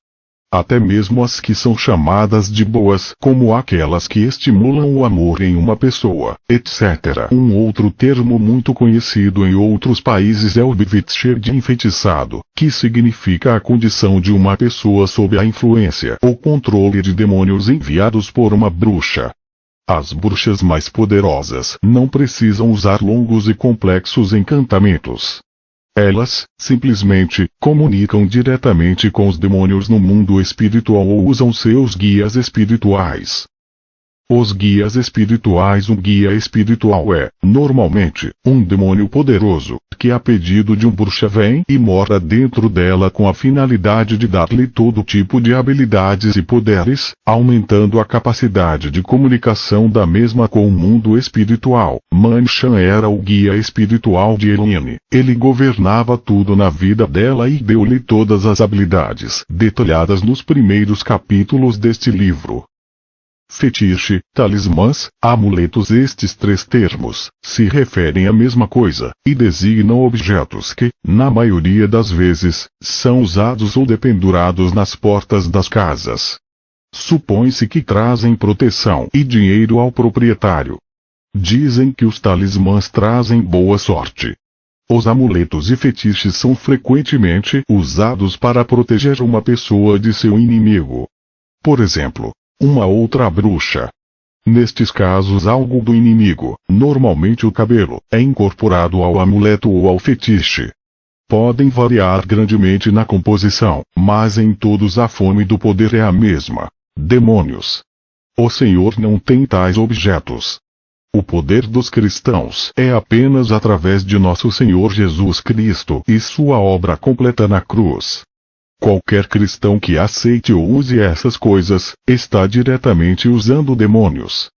Até mesmo as que são chamadas de boas, como aquelas que estimulam o amor em uma pessoa, etc. Um outro termo muito conhecido em outros países é o bewitched enfeitiçado, que significa a condição de uma pessoa sob a influência ou controle de demônios enviados por uma bruxa. As bruxas mais poderosas não precisam usar longos e complexos encantamentos. Elas, simplesmente, comunicam diretamente com os demônios no mundo espiritual ou usam seus guias espirituais. Os guias espirituais. Um guia espiritual é, normalmente, um demônio poderoso, que a pedido de um bruxa vem e mora dentro dela com a finalidade de dar-lhe todo tipo de habilidades e poderes, aumentando a capacidade de comunicação da mesma com o mundo espiritual. Manchan era o guia espiritual de Elaine. Ele governava tudo na vida dela e deu-lhe todas as habilidades detalhadas nos primeiros capítulos deste livro. Fetiche, talismãs, amuletos. Estes três termos se referem à mesma coisa, e designam objetos que, na maioria das vezes, são usados ou dependurados nas portas das casas. Supõe-se que trazem proteção e dinheiro ao proprietário. Dizem que os talismãs trazem boa sorte. Os amuletos e fetiches são frequentemente usados para proteger uma pessoa de seu inimigo. Por exemplo, uma outra bruxa. Nestes casos, algo do inimigo, normalmente o cabelo, é incorporado ao amuleto ou ao fetiche. Podem variar grandemente na composição, mas em todos a fome do poder é a mesma: demônios. O Senhor não tem tais objetos. O poder dos cristãos é apenas através de nosso Senhor Jesus Cristo e sua obra completa na cruz. Qualquer cristão que aceite ou use essas coisas, está diretamente usando demônios.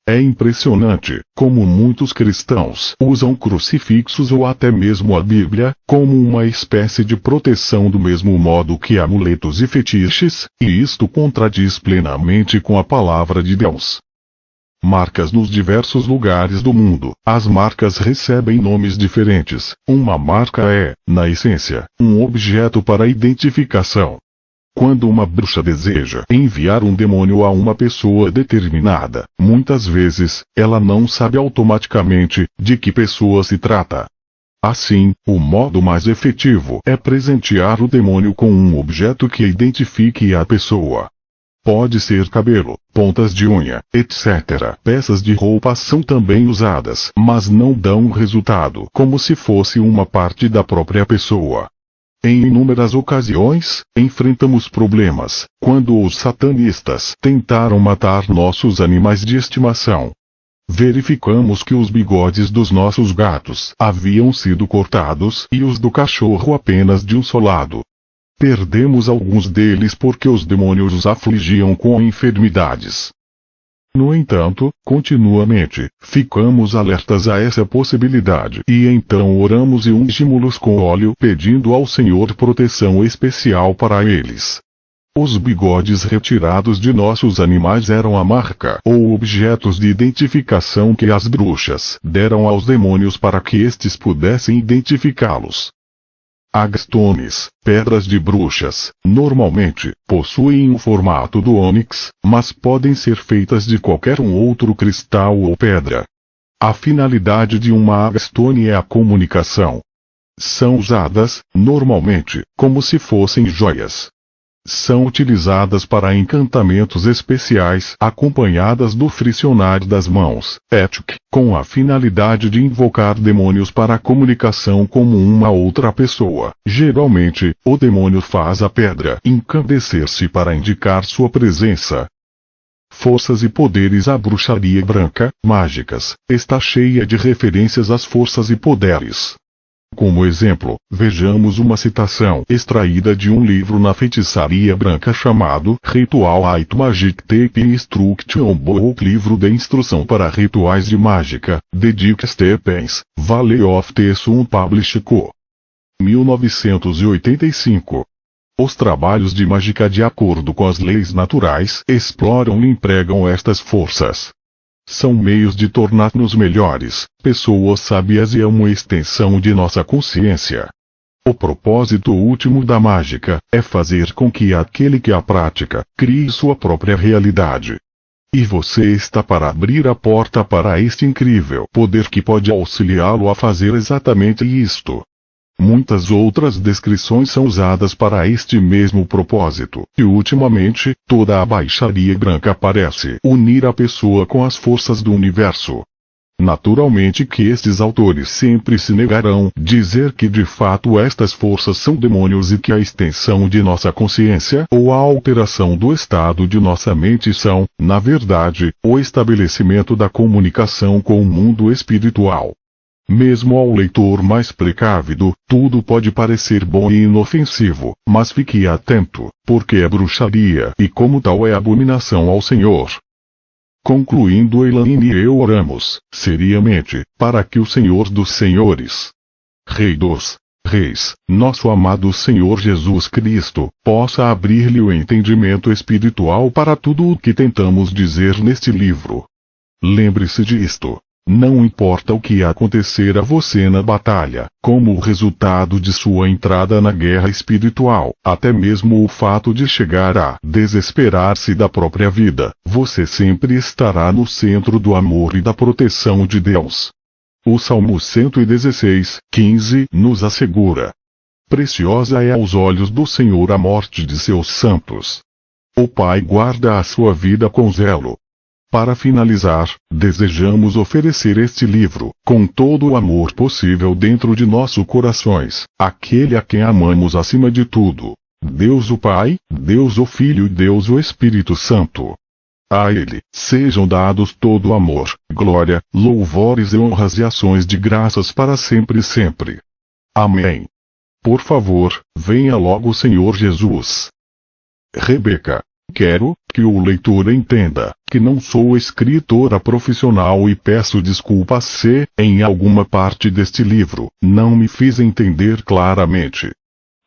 É impressionante como muitos cristãos usam crucifixos ou até mesmo a Bíblia, como uma espécie de proteção do mesmo modo que amuletos e fetiches, e isto contradiz plenamente com a palavra de Deus. Marcas nos diversos lugares do mundo. As marcas recebem nomes diferentes. Uma marca é, na essência, um objeto para identificação. Quando uma bruxa deseja enviar um demônio a uma pessoa determinada, muitas vezes, ela não sabe automaticamente de que pessoa se trata. Assim, o modo mais efetivo é presentear o demônio com um objeto que identifique a pessoa. Pode ser cabelo, pontas de unha, etc. Peças de roupa são também usadas, mas não dão resultado como se fosse uma parte da própria pessoa. Em inúmeras ocasiões, enfrentamos problemas, quando os satanistas tentaram matar nossos animais de estimação. Verificamos que os bigodes dos nossos gatos haviam sido cortados e os do cachorro apenas de um só lado. Perdemos alguns deles porque os demônios os afligiam com enfermidades. No entanto, continuamente, ficamos alertas a essa possibilidade e então oramos e ungimos-los com óleo pedindo ao Senhor proteção especial para eles. Os bigodes retirados de nossos animais eram a marca ou objetos de identificação que as bruxas deram aos demônios para que estes pudessem identificá-los. Hagstones, pedras de bruxas, normalmente, possuem o formato do ônix, mas podem ser feitas de qualquer outro cristal ou pedra. A finalidade de uma hagstone é a comunicação. São usadas, normalmente, como se fossem joias. São utilizadas para encantamentos especiais acompanhadas do friccionar das mãos, etc., com a finalidade de invocar demônios para a comunicação com uma outra pessoa. Geralmente, o demônio faz a pedra encandecer-se para indicar sua presença. forças e poderes. A bruxaria branca, mágicas, está cheia de referências às forças e poderes. Como exemplo, vejamos uma citação extraída de um livro na feitiçaria branca chamado Ritual Ait Magic Tape Instruction Book, livro de instrução para rituais de mágica, de Dick Stephens, Valley of the Sun Published Co. 1985. Os trabalhos de mágica, de acordo com as leis naturais, exploram e empregam estas forças. São meios de tornar-nos melhores, pessoas sábias, e é uma extensão de nossa consciência. O propósito último da mágica é fazer com que aquele que a pratica crie sua própria realidade. E você está para abrir a porta para este incrível poder que pode auxiliá-lo a fazer exatamente isto. Muitas outras descrições são usadas para este mesmo propósito, e ultimamente, toda a baixaria branca parece unir a pessoa com as forças do universo. Naturalmente que estes autores sempre se negarão dizer que de fato estas forças são demônios e que a extensão de nossa consciência ou a alteração do estado de nossa mente são, na verdade, o estabelecimento da comunicação com o mundo espiritual. Mesmo ao leitor mais precavido, tudo pode parecer bom e inofensivo, mas fique atento, porque é bruxaria e como tal é abominação ao Senhor. Concluindo, Elaine e eu oramos, seriamente, para que o Senhor dos Senhores, Rei dos Reis, nosso amado Senhor Jesus Cristo, possa abrir-lhe o entendimento espiritual para tudo o que tentamos dizer neste livro. Lembre-se disto. Não importa o que acontecer a você na batalha, como o resultado de sua entrada na guerra espiritual, até mesmo o fato de chegar a desesperar-se da própria vida, você sempre estará no centro do amor e da proteção de Deus. O Salmo 116:15 nos assegura: preciosa é aos olhos do Senhor a morte de seus santos. O Pai guarda a sua vida com zelo. Para finalizar, desejamos oferecer este livro, com todo o amor possível dentro de nossos corações, àquele a quem amamos acima de tudo: Deus o Pai, Deus o Filho e Deus o Espírito Santo. A Ele sejam dados todo o amor, glória, louvores e honras e ações de graças para sempre e sempre. Amém. Por favor, venha logo, Senhor Jesus. Rebeca. Quero que o leitor entenda que não sou escritora profissional e peço desculpas se, em alguma parte deste livro, não me fiz entender claramente.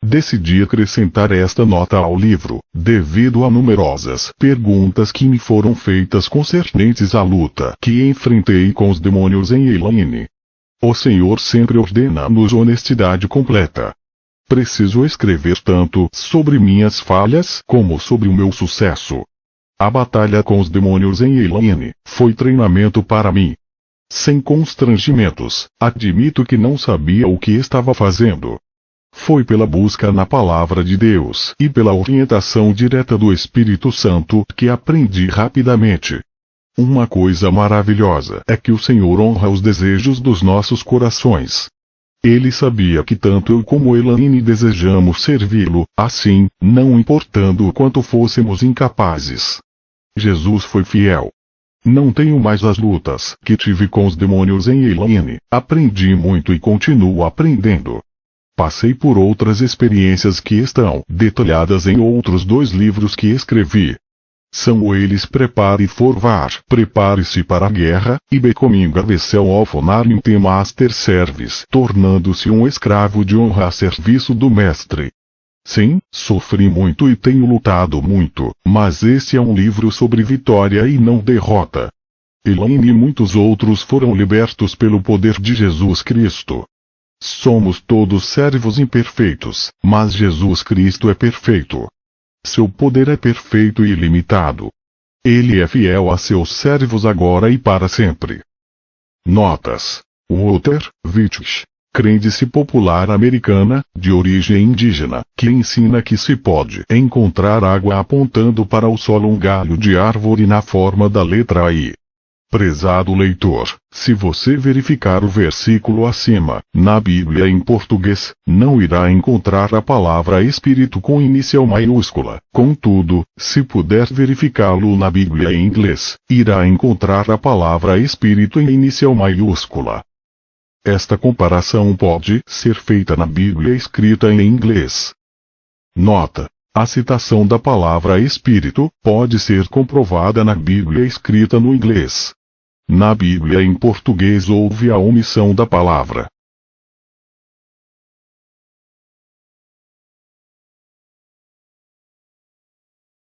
Decidi acrescentar esta nota ao livro, devido a numerosas perguntas que me foram feitas concernentes à luta que enfrentei com os demônios em Elaine. O Senhor sempre ordena-nos honestidade completa. Preciso escrever tanto sobre minhas falhas como sobre o meu sucesso. A batalha com os demônios em Elaine foi treinamento para mim. Sem constrangimentos, admito que não sabia o que estava fazendo. Foi pela busca na palavra de Deus e pela orientação direta do Espírito Santo que aprendi rapidamente. Uma coisa maravilhosa é que o Senhor honra os desejos dos nossos corações. Ele sabia que tanto eu como Elaine desejamos servi-lo, assim, não importando o quanto fôssemos incapazes. Jesus foi fiel. Não tenho mais as lutas que tive com os demônios em Elaine, aprendi muito e continuo aprendendo. Passei por outras experiências que estão detalhadas em outros 2 livros que escrevi. São eles Prepare for War, Prepare-se para a Guerra, e Becoming a Vessel of Honor in the Master Service, tornando-se um escravo de honra a serviço do mestre. Sim, sofri muito e tenho lutado muito, mas este é um livro sobre vitória e não derrota. Elaine e muitos outros foram libertos pelo poder de Jesus Cristo. Somos todos servos imperfeitos, mas Jesus Cristo é perfeito. Seu poder é perfeito e ilimitado. Ele é fiel a seus servos agora e para sempre. Notas. Walter Wittich, crendice popular americana, de origem indígena, que ensina que se pode encontrar água apontando para o solo, um galho de árvore na forma da letra I. Prezado leitor, se você verificar o versículo acima, na Bíblia em português, não irá encontrar a palavra Espírito com inicial maiúscula. Contudo, se puder verificá-lo na Bíblia em inglês, irá encontrar a palavra Espírito em inicial maiúscula. Esta comparação pode ser feita na Bíblia escrita em inglês. Nota: a citação da palavra Espírito pode ser comprovada na Bíblia escrita no inglês. Na Bíblia em português houve a omissão da palavra